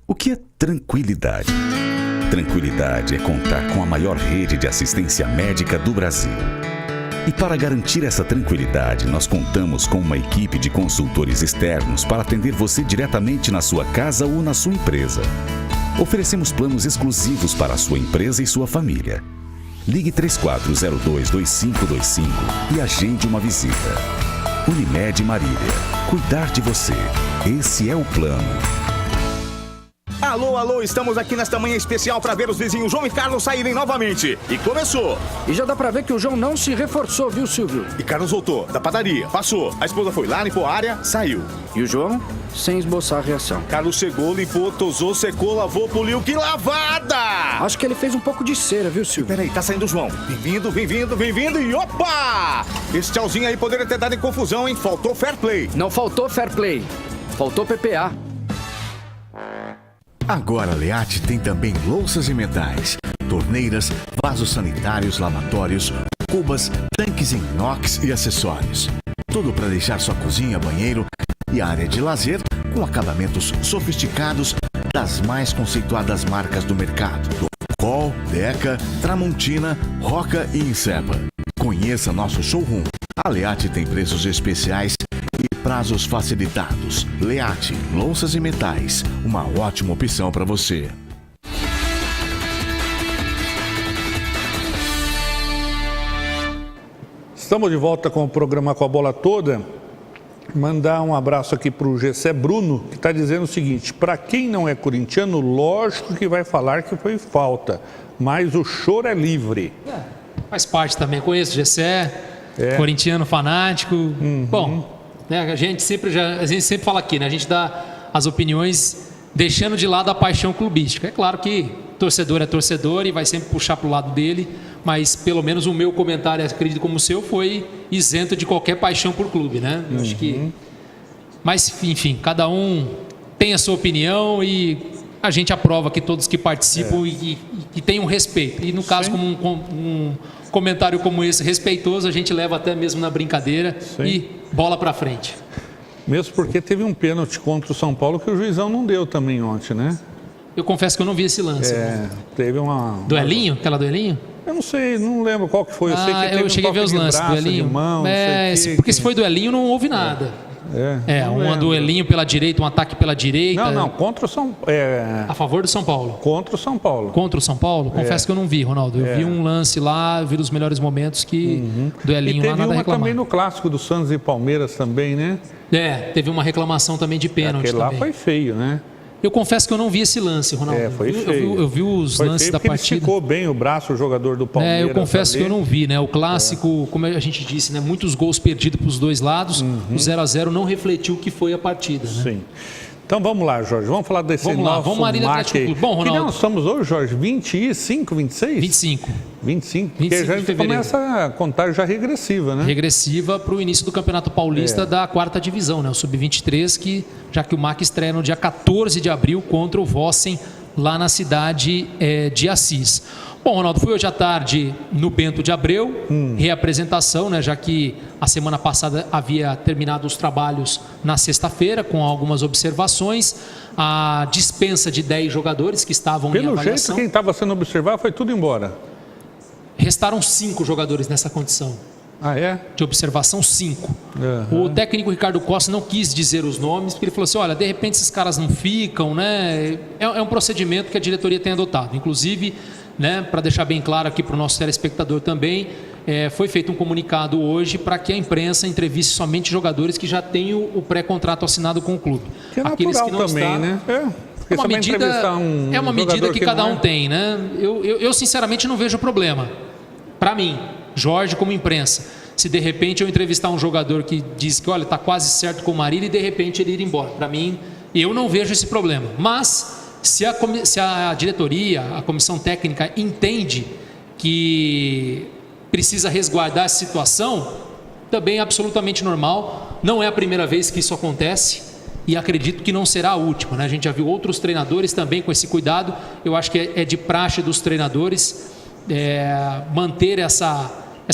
O que é tranquilidade? Tranquilidade é contar com a maior rede de assistência médica do Brasil. E para garantir essa tranquilidade, nós contamos com uma equipe de consultores externos para atender você diretamente na sua casa ou na sua empresa. Oferecemos planos exclusivos para a sua empresa e sua família. Ligue 3402-2525 e agende uma visita. Unimed Marília. Cuidar de você. Esse é o plano. Alô, alô, estamos aqui nesta manhã especial para ver os vizinhos João e Carlos saírem novamente. E começou. E já dá pra ver que o João não se reforçou, viu, Silvio? E Carlos voltou da padaria, passou. A esposa foi lá, limpou a área, saiu. E o João, sem esboçar reação. Carlos chegou, limpou, tosou, secou, lavou, poliu. Que lavada! Acho que ele fez um pouco de cera, viu, Silvio? Peraí, tá saindo o João. Bem-vindo, bem-vindo, bem-vindo e opa! Esse tchauzinho aí poderia ter dado em confusão, hein? Faltou fair play. Não faltou fair play. Faltou PPA. Agora a Leate tem também louças e metais, torneiras, vasos sanitários, lavatórios, cubas, tanques em inox e acessórios. Tudo para deixar sua cozinha, banheiro e área de lazer com acabamentos sofisticados das mais conceituadas marcas do mercado. Col, Deca, Tramontina, Roca e Insepa. Conheça nosso showroom. A Leate tem preços especiais e prazos facilitados. Leate, louças e metais, uma ótima opção para você. Estamos de volta com o programa Com a Bola Toda. Mandar um abraço aqui para o Gessé Bruno, que está dizendo o seguinte: para quem não é corintiano, lógico que vai falar que foi falta, mas o choro é livre. Faz parte também, conheço o Gessé, corintiano fanático. Bom, né, a gente sempre fala aqui, né, a gente dá as opiniões deixando de lado a paixão clubística. É claro que torcedor é torcedor e vai sempre puxar para o lado dele, mas pelo menos o meu comentário, acredito como o seu, foi isento de qualquer paixão por clube, né? Eu acho que... Mas, enfim, cada um tem a sua opinião e a gente aprova que todos que participam e tenham respeito. E no caso, como um comentário como esse, respeitoso, a gente leva até mesmo na brincadeira e bola para frente. Mesmo porque teve um pênalti contra o São Paulo que o juizão não deu também ontem, né? Eu confesso que eu não vi esse lance. Teve uma... Duelinho? Aquela duelinho? Eu não sei, não lembro qual que foi. Eu sei que teve eu cheguei a ver os lances, duelinho. De mão, porque se foi duelinho, não houve nada. Duelinho pela direita, um ataque pela direita. Não, contra o São Paulo. A favor do São Paulo. Contra o São Paulo. Contra o São Paulo? Confesso que eu não vi, Ronaldo. Eu vi um lance lá, vi os melhores momentos que duelinho lá, nada a reclamar. E teve uma também no clássico do Santos e Palmeiras também, né? Teve uma reclamação também de pênalti. Aquele lá foi feio, né? Eu confesso que eu não vi esse lance, Ronaldo. Foi feio. Eu vi os lances da partida. Ele esticou bem o braço, o jogador do Palmeiras. Eu confesso que eu não vi, né? O clássico, como a gente disse, né? Muitos gols perdidos para os dois lados. O 0-0 não refletiu o que foi a partida, né? Sim. Então vamos lá, Jorge. Vamos falar desse nosso Marília Atlético Clube. Bom, Ronaldo. Que nós estamos hoje, Jorge? 25, 26? 25. 25, porque a gente começa a contagem já regressiva, né? Regressiva para o início do Campeonato Paulista da 4ª divisão, né? O Sub-23, já que o MAC estreia no dia 14 de abril contra o Vossen, lá na cidade de Assis. Bom, Ronaldo, fui hoje à tarde no Bento de Abreu, reapresentação, né, já que a semana passada havia terminado os trabalhos na sexta-feira, com algumas observações, a dispensa de 10 jogadores que estavam em avaliação. Pelo jeito, quem estava sendo observado foi tudo embora. Restaram 5 jogadores nessa condição. Ah, é? De observação, 5. O técnico Ricardo Costa não quis dizer os nomes, porque ele falou assim, olha, de repente esses caras não ficam, né? É um procedimento que a diretoria tem adotado. Inclusive, né, para deixar bem claro aqui para o nosso telespectador também, foi feito um comunicado hoje para que a imprensa entreviste somente jogadores que já têm o pré-contrato assinado com o clube. Que é natural que não também, né? É uma medida que cada um tem, né? Eu sinceramente não vejo problema. Para mim, Jorge, como imprensa, se de repente eu entrevistar um jogador que diz que, olha, está quase certo com o Marília e de repente ele ir embora. Para mim, eu não vejo esse problema. Mas, se a diretoria, a comissão técnica entende que precisa resguardar essa situação, também é absolutamente normal. Não é a primeira vez que isso acontece e acredito que não será a última, né? A gente já viu outros treinadores também com esse cuidado. Eu acho que é de praxe dos treinadores manter essa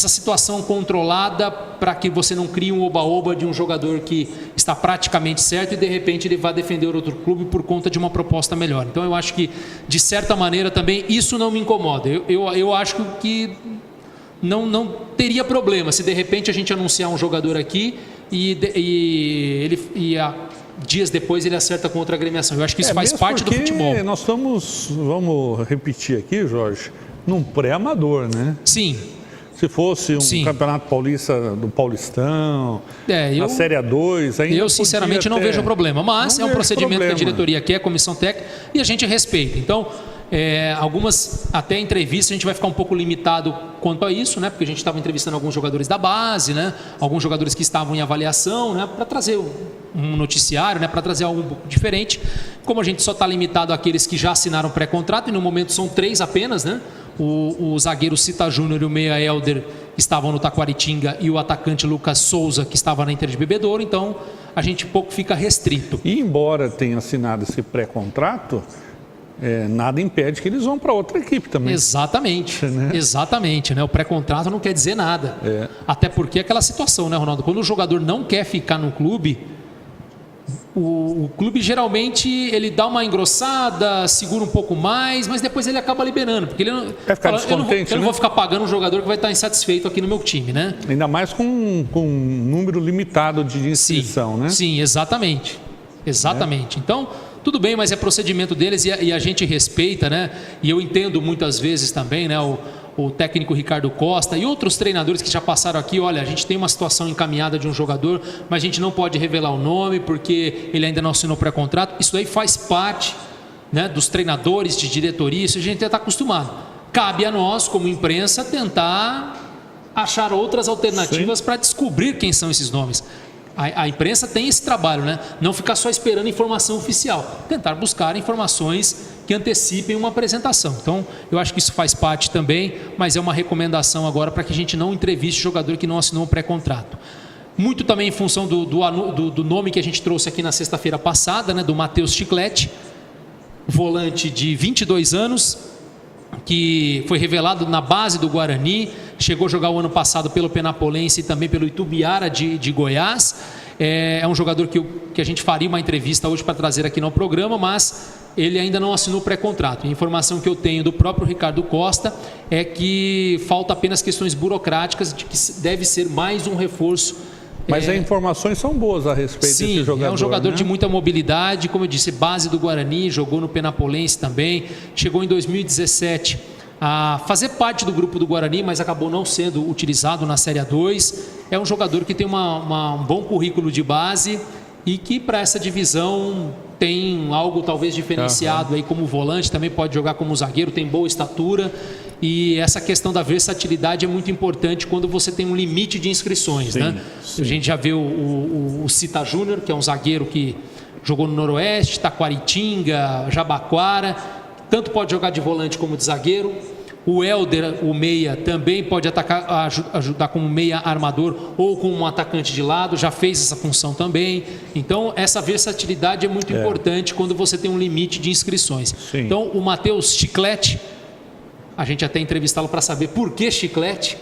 situação controlada para que você não crie um oba-oba de um jogador que está praticamente certo e de repente ele vai defender outro clube por conta de uma proposta melhor. Então eu acho que de certa maneira também isso não me incomoda. Eu acho que não teria problema se de repente a gente anunciar um jogador aqui e dias depois ele acerta com outra agremiação. Eu acho que isso faz parte do futebol. Nós vamos repetir aqui, Jorge, num pré-amador, né? Sim. Se fosse um campeonato paulista do Paulistão, na Série A2, ainda eu sinceramente não vejo problema, mas é um procedimento que a diretoria quer, a comissão técnica, e a gente respeita. Então, algumas até entrevistas a gente vai ficar um pouco limitado quanto a isso, né? Porque a gente estava entrevistando alguns jogadores da base, né? Alguns jogadores que estavam em avaliação, né? Para trazer um noticiário, né? Para trazer algo um pouco diferente. Como a gente só está limitado àqueles que já assinaram pré-contrato, e no momento são 3 apenas, né? O zagueiro Cita Júnior e o meia Helder estavam no Taquaritinga, e o atacante Lucas Souza, que estava na Inter de Bebedouro. Então a gente pouco fica restrito. E embora tenha assinado esse pré-contrato, nada impede que eles vão para outra equipe também. Exatamente, né? Exatamente, né? O pré-contrato não quer dizer nada. Até porque é aquela situação, né, Ronaldo? Quando o jogador não quer ficar no clube, o clube geralmente ele dá uma engrossada, segura um pouco mais, mas depois ele acaba liberando, porque ele não, eu não vou ficar pagando um jogador que vai estar insatisfeito aqui no meu time, né? Ainda mais com um número limitado de inscrição, né? Sim, exatamente. Exatamente. Então, tudo bem, mas é procedimento deles e a gente respeita, né? E eu entendo muitas vezes também, né? O técnico Ricardo Costa e outros treinadores que já passaram aqui, olha, a gente tem uma situação encaminhada de um jogador, mas a gente não pode revelar o nome porque ele ainda não assinou pré-contrato. Isso daí faz parte, né, dos treinadores, de diretoria, isso a gente está acostumado. Cabe a nós, como imprensa, tentar achar outras alternativas para descobrir quem são esses nomes. A imprensa tem esse trabalho, né? Não ficar só esperando informação oficial, tentar buscar informações que antecipem uma apresentação. Então, eu acho que isso faz parte também, mas é uma recomendação agora para que a gente não entreviste jogador que não assinou um pré-contrato. Muito também em função do nome que a gente trouxe aqui na sexta-feira passada, né? Do Matheus Chiclete, volante de 22 anos, que foi revelado na base do Guarani, chegou a jogar o ano passado pelo Penapolense e também pelo Itubiara de Goiás. É um jogador que a gente faria uma entrevista hoje para trazer aqui no programa, mas ele ainda não assinou pré-contrato. A informação que eu tenho do próprio Ricardo Costa é que falta apenas questões burocráticas, de que deve ser mais um reforço. Mas as informações são boas a respeito desse jogador. É um jogador, né? de muita mobilidade, como eu disse, base do Guarani, jogou no Penapolense também, chegou em 2017 a fazer parte do grupo do Guarani, mas acabou não sendo utilizado na Série A2. É um jogador que tem um bom currículo de base e que para essa divisão tem algo talvez diferenciado aí como volante, também pode jogar como zagueiro, tem boa estatura. E essa questão da versatilidade é muito importante quando você tem um limite de inscrições, né? Sim. A gente já vê o Cita Júnior, que é um zagueiro que jogou no Noroeste, Taquaritinga, Jabaquara, tanto pode jogar de volante como de zagueiro. O Helder, o meia, também pode ajudar como meia armador ou como um atacante de lado, já fez essa função também. Então, essa versatilidade é muito importante quando você tem um limite de inscrições. Sim. Então, o Matheus Chiclete, a gente até entrevistá-lo para saber por que Chiclete,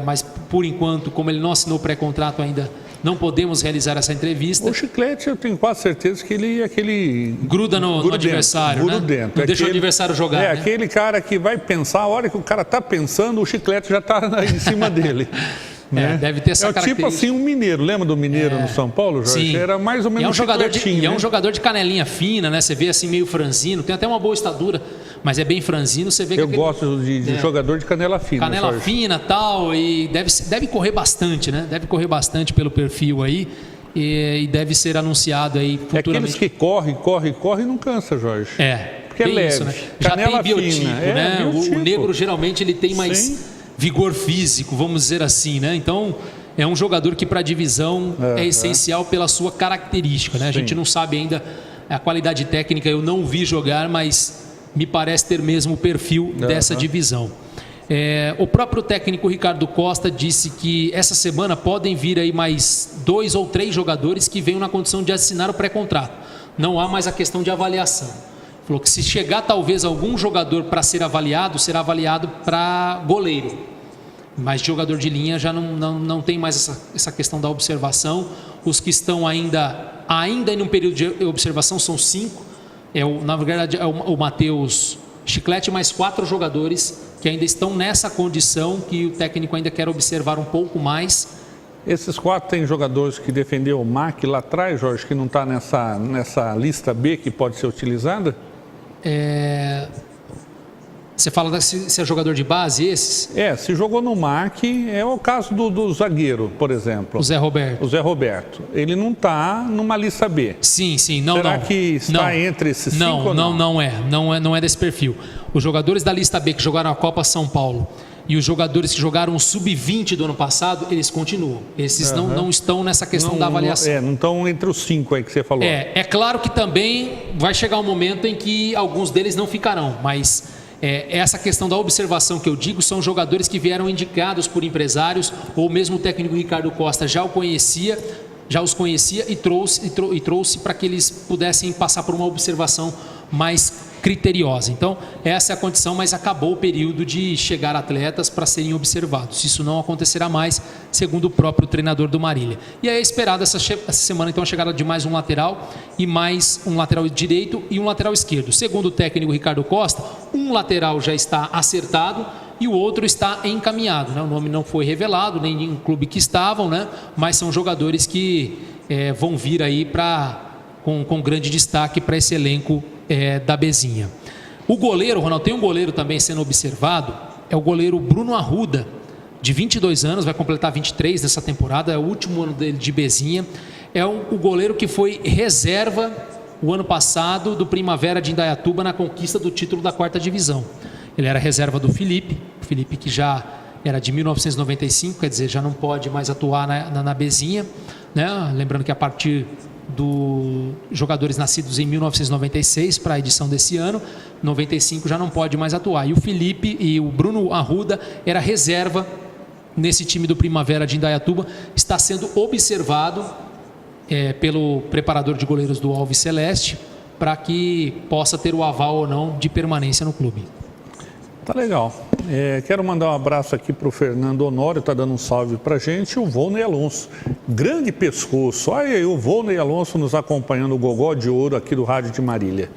mas por enquanto, como ele não assinou pré-contrato ainda, não podemos realizar essa entrevista. O Chiclete, eu tenho quase certeza que ele é aquele... Gruda no adversário, né? Dentro. Não deixa o adversário jogar, né? Aquele cara que vai pensar, a hora que o cara está pensando, o Chiclete já está em cima dele. Né? Deve ter essa característica. Tipo assim um mineiro, lembra do mineiro no São Paulo, Jorge? Sim. Era mais ou menos é um jogador de canelinha fina, né? Você vê assim meio franzino, tem até uma boa estatura, mas é bem franzino. Você vê eu gosto de jogador de canela fina. Canela Jorge. fina, tal, e deve correr bastante, né? Deve correr bastante pelo perfil aí e deve ser anunciado aí futuramente. É aqueles que corre e não cansa, Jorge. Porque é leve. Isso, né? Já tem biotipo, fina. Né? O negro geralmente ele tem mais vigor físico, vamos dizer assim, né? Então, é um jogador que para a divisão é essencial pela sua característica, né? A gente não sabe ainda a qualidade técnica, eu não vi jogar, mas me parece ter mesmo o perfil dessa divisão. O próprio técnico Ricardo Costa disse que essa semana podem vir aí mais 2 ou 3 jogadores que venham na condição de assinar o pré-contrato. Não há mais a questão de avaliação. Falou que se chegar talvez algum jogador para ser avaliado, será avaliado para goleiro. Mas jogador de linha já não tem mais essa questão da observação. Os que estão ainda em um período de observação são 5. Na verdade, é o Matheus Chiclete, mais 4 jogadores que ainda estão nessa condição que o técnico ainda quer observar um pouco mais. Esses 4 tem jogadores que defendeu o MAC lá atrás, Jorge, que não está nessa lista B que pode ser utilizada? Você fala se é jogador de base, esses? Se jogou no MAC, é o caso do zagueiro, por exemplo. O Zé Roberto. O Zé Roberto. Ele não está numa lista B. Sim, não. Será que está entre esses 5 ou não? Não é desse perfil. Os jogadores da lista B que jogaram a Copa São Paulo e os jogadores que jogaram o Sub-20 do ano passado, eles continuam. Esses não estão nessa questão da avaliação. Não estão entre os 5 aí que você falou. É claro que também vai chegar um momento em que alguns deles não ficarão, mas... essa questão da observação que eu digo são jogadores que vieram indicados por empresários ou mesmo o técnico Ricardo Costa já os conhecia e trouxe para que eles pudessem passar por uma observação mais criteriosa. Então, essa é a condição, mas acabou o período de chegar atletas para serem observados. Isso não acontecerá mais, segundo o próprio treinador do Marília. E é esperado essa semana, então, a chegada de mais um lateral e mais um lateral direito e um lateral esquerdo. Segundo o técnico Ricardo Costa, um lateral já está acertado e o outro está encaminhado, né? O nome não foi revelado, nem em clube que estavam, né? Mas são jogadores que vão vir aí com grande destaque para esse elenco da Bezinha. O goleiro, Ronaldo, tem um goleiro também sendo observado, é o goleiro Bruno Arruda, de 22 anos, vai completar 23 nessa temporada, é o último ano dele de Bezinha. É o goleiro que foi reserva o ano passado do Primavera de Indaiatuba na conquista do título da 4ª divisão. Ele era reserva do Felipe que já era de 1995, quer dizer, já não pode mais atuar na Bezinha, né? Lembrando que a partir dos jogadores nascidos em 1996 para a edição desse ano, 95 já não pode mais atuar. E o Felipe e o Bruno Arruda era reserva nesse time do Primavera de Indaiatuba, está sendo observado pelo preparador de goleiros do Alves Celeste para que possa ter o aval ou não de permanência no clube. Tá legal. Quero mandar um abraço aqui para o Fernando Honório, está dando um salve para a gente, o Volney Alonso. Grande pescoço. Olha aí o Volney Alonso nos acompanhando, o Gogó de Ouro aqui do Rádio de Marília.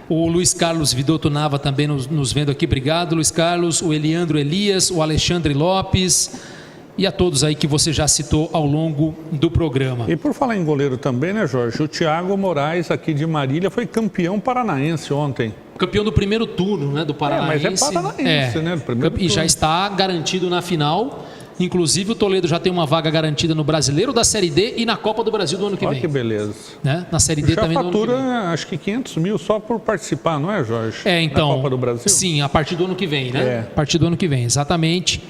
O Luiz Carlos Vidotto Nava também nos vendo aqui. Obrigado, Luiz Carlos. O Eliandro Elias, o Alexandre Lopes e a todos aí que você já citou ao longo do programa. E por falar em goleiro também, né, Jorge? O Thiago Moraes aqui de Marília foi campeão paranaense ontem. Campeão do primeiro turno, né, do Paranaense. Mas é paranaense, né? Do primeiro turno. E já está garantido na final. Inclusive o Toledo já tem uma vaga garantida no Brasileiro da Série D e na Copa do Brasil do ano que vem. Olha que beleza. Né? Na Série D já também fatura, do ano que vem. Acho que 500 mil só por participar, não é, Jorge? Então. Na Copa do Brasil? Sim, a partir do ano que vem, né? A partir do ano que vem, exatamente.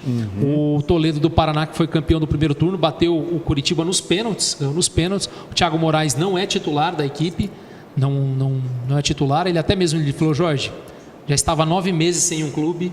O Toledo do Paraná, que foi campeão do primeiro turno, bateu o Curitiba nos pênaltis. O Thiago Moraes não é titular da equipe. Não é titular. Ele até mesmo ele falou, Jorge, já estava 9 meses sem um clube,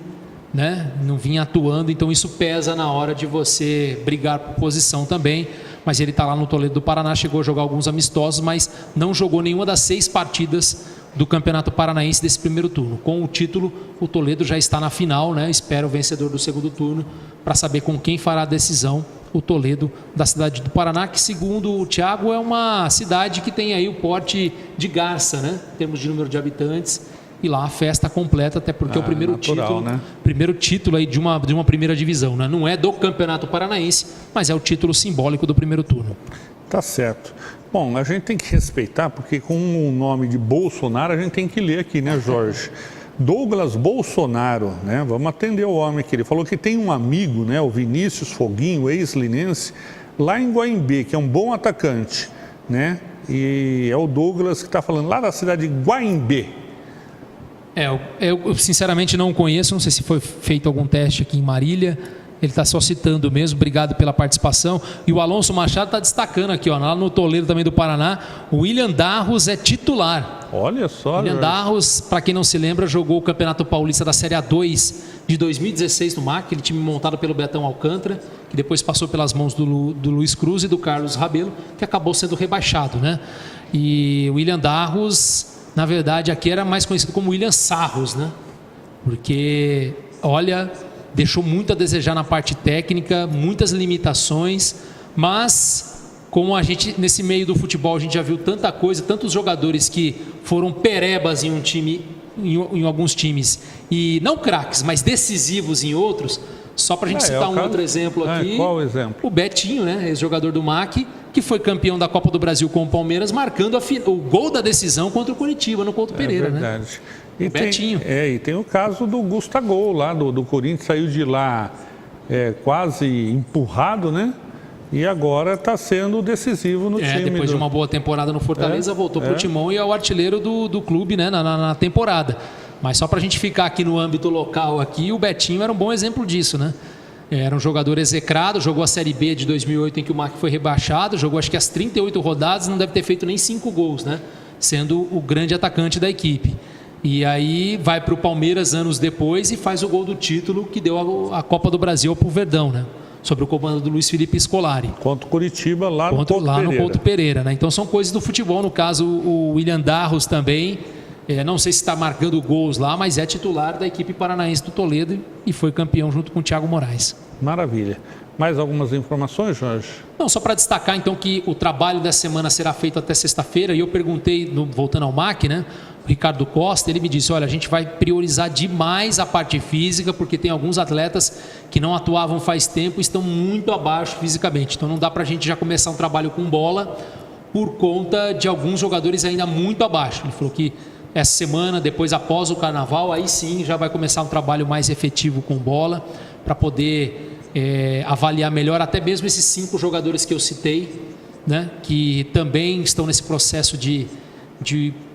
né? Não vinha atuando, então isso pesa na hora de você brigar por posição também. Mas ele está lá no Toledo do Paraná, chegou a jogar alguns amistosos, mas não jogou nenhuma das 6 partidas do Campeonato Paranaense desse primeiro turno. Com o título, o Toledo já está na final, né? Espera o vencedor do segundo turno para saber com quem fará a decisão. O Toledo da cidade do Paraná, que segundo o Thiago é uma cidade que tem aí o porte de Garça, né? Em termos de número de habitantes. E lá a festa completa, até porque é o primeiro natural, título, né? Primeiro título aí de uma primeira divisão, né? Não é do Campeonato Paranaense, mas é o título simbólico do primeiro turno. Tá certo. Bom, a gente tem que respeitar, porque com o nome de Bolsonaro a gente tem que ler aqui, né, Jorge? Douglas Bolsonaro, né? Vamos atender o homem aqui. Ele falou que tem um amigo, né? O Vinícius Foguinho, ex-linense, lá em Guaimbê, que é um bom atacante, né? E é o Douglas que está falando lá da cidade de Guaimbê. Eu sinceramente não conheço, não sei se foi feito algum teste aqui em Marília. Ele está só citando mesmo, obrigado pela participação. E o Alonso Machado está destacando aqui, ó, lá no Toledo também do Paraná, o William Darros é titular. Olha só. William Darros, para quem não se lembra, jogou o Campeonato Paulista da Série A2 de 2016 no MAC, aquele time montado pelo Betão Alcântara, que depois passou pelas mãos do Luiz Cruz e do Carlos Rabelo, que acabou sendo rebaixado, né? E o William Darros, na verdade, aqui era mais conhecido como William Sarros, né? Porque, olha, deixou muito a desejar na parte técnica, muitas limitações, mas como a gente, nesse meio do futebol, a gente já viu tanta coisa, tantos jogadores que foram perebas em um time, em alguns times, e não craques, mas decisivos em outros. Só para a gente citar outro exemplo aqui. Qual exemplo? O Betinho, né, ex-jogador do MAC, que foi campeão da Copa do Brasil com o Palmeiras, marcando o gol da decisão contra o Curitiba, no Couto Pereira. É verdade. Né? E Betinho. E tem o caso do Gustavo lá, do Corinthians, saiu de lá quase empurrado, né? E agora está sendo decisivo no time. Depois de uma boa temporada no Fortaleza, voltou para o timão e é o artilheiro do clube, né, na temporada. Mas só para a gente ficar aqui no âmbito local, aqui, o Betinho era um bom exemplo disso, né? Era um jogador execrado, jogou a Série B de 2008 em que o MAC foi rebaixado, jogou acho que as 38 rodadas, não deve ter feito nem 5 gols, né? Sendo o grande atacante da equipe. E aí vai para o Palmeiras anos depois e faz o gol do título que deu a Copa do Brasil para o Verdão, né? Sobre o comando do Luiz Felipe Scolari. Contra o Curitiba, lá no Couto Pereira. Né? Então são coisas do futebol. No caso, o William Darros também, não sei se está marcando gols lá, mas é titular da equipe paranaense do Toledo e foi campeão junto com o Thiago Moraes. Maravilha. Mais algumas informações, Jorge? Não, só para destacar então que o trabalho dessa semana será feito até sexta-feira, e eu perguntei, voltando ao MAC, né? O Ricardo Costa, ele me disse, olha, a gente vai priorizar demais a parte física, porque tem alguns atletas que não atuavam faz tempo e estão muito abaixo fisicamente. Então não dá para a gente já começar um trabalho com bola por conta de alguns jogadores ainda muito abaixo. Ele falou que essa semana, depois após o Carnaval, aí sim já vai começar um trabalho mais efetivo com bola, para poder avaliar melhor até mesmo esses 5 jogadores que eu citei, né, que também estão nesse processo de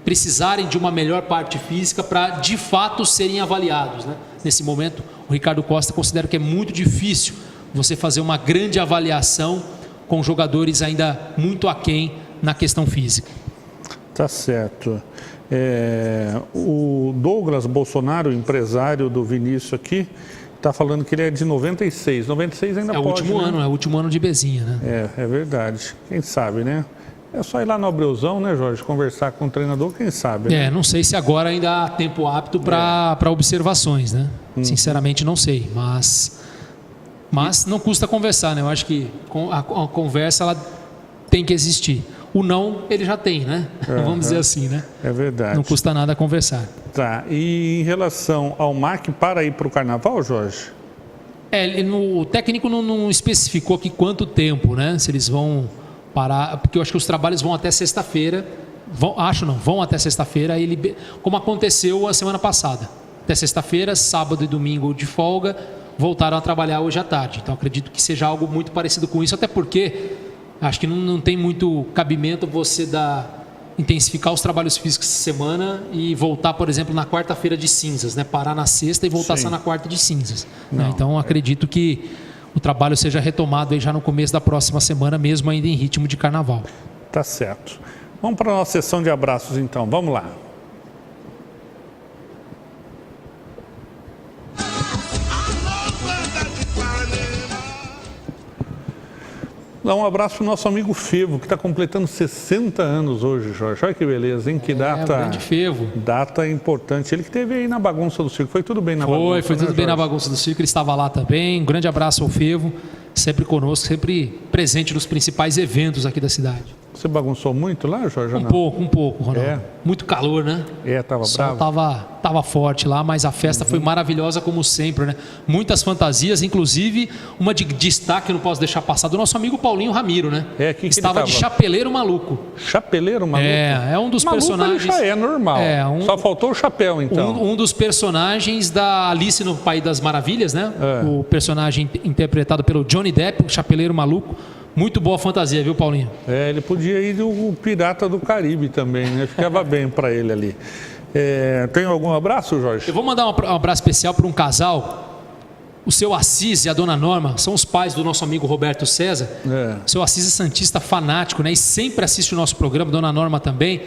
precisarem de uma melhor parte física para de fato serem avaliados, né? Nesse momento, o Ricardo Costa considera que é muito difícil você fazer uma grande avaliação com jogadores ainda muito aquém na questão física. Tá certo. O Douglas Bolsonaro, empresário do Vinícius aqui, está falando que ele é de 96. 96 ainda pode, o último ano, é o último ano de Bezinha, né? É verdade. Quem sabe, né? É só ir lá no Abreuzão, né, Jorge? Conversar com o treinador, quem sabe. Né? Não sei se agora ainda há tempo apto para observações, né? Sinceramente não sei, mas não custa conversar, né? Eu acho que a conversa ela tem que existir. O não, ele já tem, né? Vamos dizer assim, né? É verdade. Não custa nada conversar. Tá, e em relação ao MAC, para ir para o Carnaval, Jorge? O técnico não especificou aqui quanto tempo, né? Se eles vão parar, porque eu acho que os trabalhos vão até sexta-feira. Vão até sexta-feira, como aconteceu a semana passada. Até sexta-feira, sábado e domingo de folga, voltaram a trabalhar hoje à tarde. Então acredito que seja algo muito parecido com isso, até porque acho que não tem muito cabimento você intensificar os trabalhos físicos essa semana e voltar, por exemplo, na quarta-feira de cinzas, né? Parar na sexta e voltar só na quarta de cinzas. Né? Então acredito que o trabalho seja retomado aí já no começo da próxima semana, mesmo ainda em ritmo de carnaval. Tá certo. Vamos para a nossa sessão de abraços então, vamos lá. Dá um abraço para o nosso amigo Fevo, que está completando 60 anos hoje, Jorge. Olha que beleza, hein? Que data. O grande Fevo. Data importante. Ele que esteve aí na bagunça do circo. Foi tudo bem na bagunça? Foi tudo bem na bagunça do circo. Ele estava lá também. Um grande abraço ao Fevo, sempre conosco, sempre presente nos principais eventos aqui da cidade. Você bagunçou muito lá, Jorge? Um pouco, Ronaldo. Muito calor, né? Tava bravo. O sol tava forte lá, mas a festa foi maravilhosa como sempre, né? Muitas fantasias, inclusive uma de destaque, não posso deixar passar, do nosso amigo Paulinho Ramiro, né? Que estava de Chapeleiro Maluco. Chapeleiro Maluco? É um dos personagens... Já é normal. Só faltou o chapéu, então. Um dos personagens da Alice no País das Maravilhas, né? O personagem interpretado pelo Johnny Depp, o Chapeleiro Maluco. Muito boa fantasia, viu, Paulinho? Ele podia ir do Pirata do Caribe também, né? Ficava bem para ele ali. Tem algum abraço, Jorge? Eu vou mandar um abraço especial para um casal. O seu Assis e a dona Norma são os pais do nosso amigo Roberto César. O seu Assis é santista fanático, né? E sempre assiste o nosso programa, dona Norma também.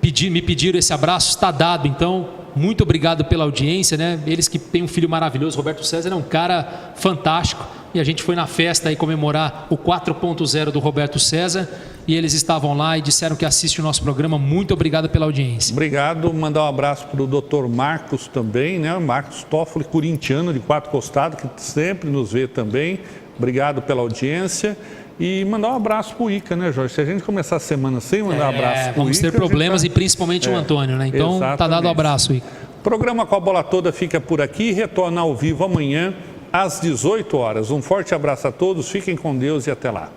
Me pediram esse abraço, está dado, então... Muito obrigado pela audiência, né? Eles que têm um filho maravilhoso, Roberto César é um cara fantástico e a gente foi na festa aí comemorar o 4.0 do Roberto César e eles estavam lá e disseram que assistem o nosso programa. Muito obrigado pela audiência. Obrigado, mandar um abraço para o Dr. Marcos também, né? Marcos Toffoli, corintiano de Quatro Costados, que sempre nos vê também. Obrigado pela audiência. E mandar um abraço para o Ica, né, Jorge? Se a gente começar a semana sem mandar um abraço para o Ica... Vamos ter problemas e principalmente o Antônio, né? Então, tá dado o abraço, Ica. Programa Com a Bola Toda fica por aqui. Retorna ao vivo amanhã às 18 horas. Um forte abraço a todos, fiquem com Deus e até lá.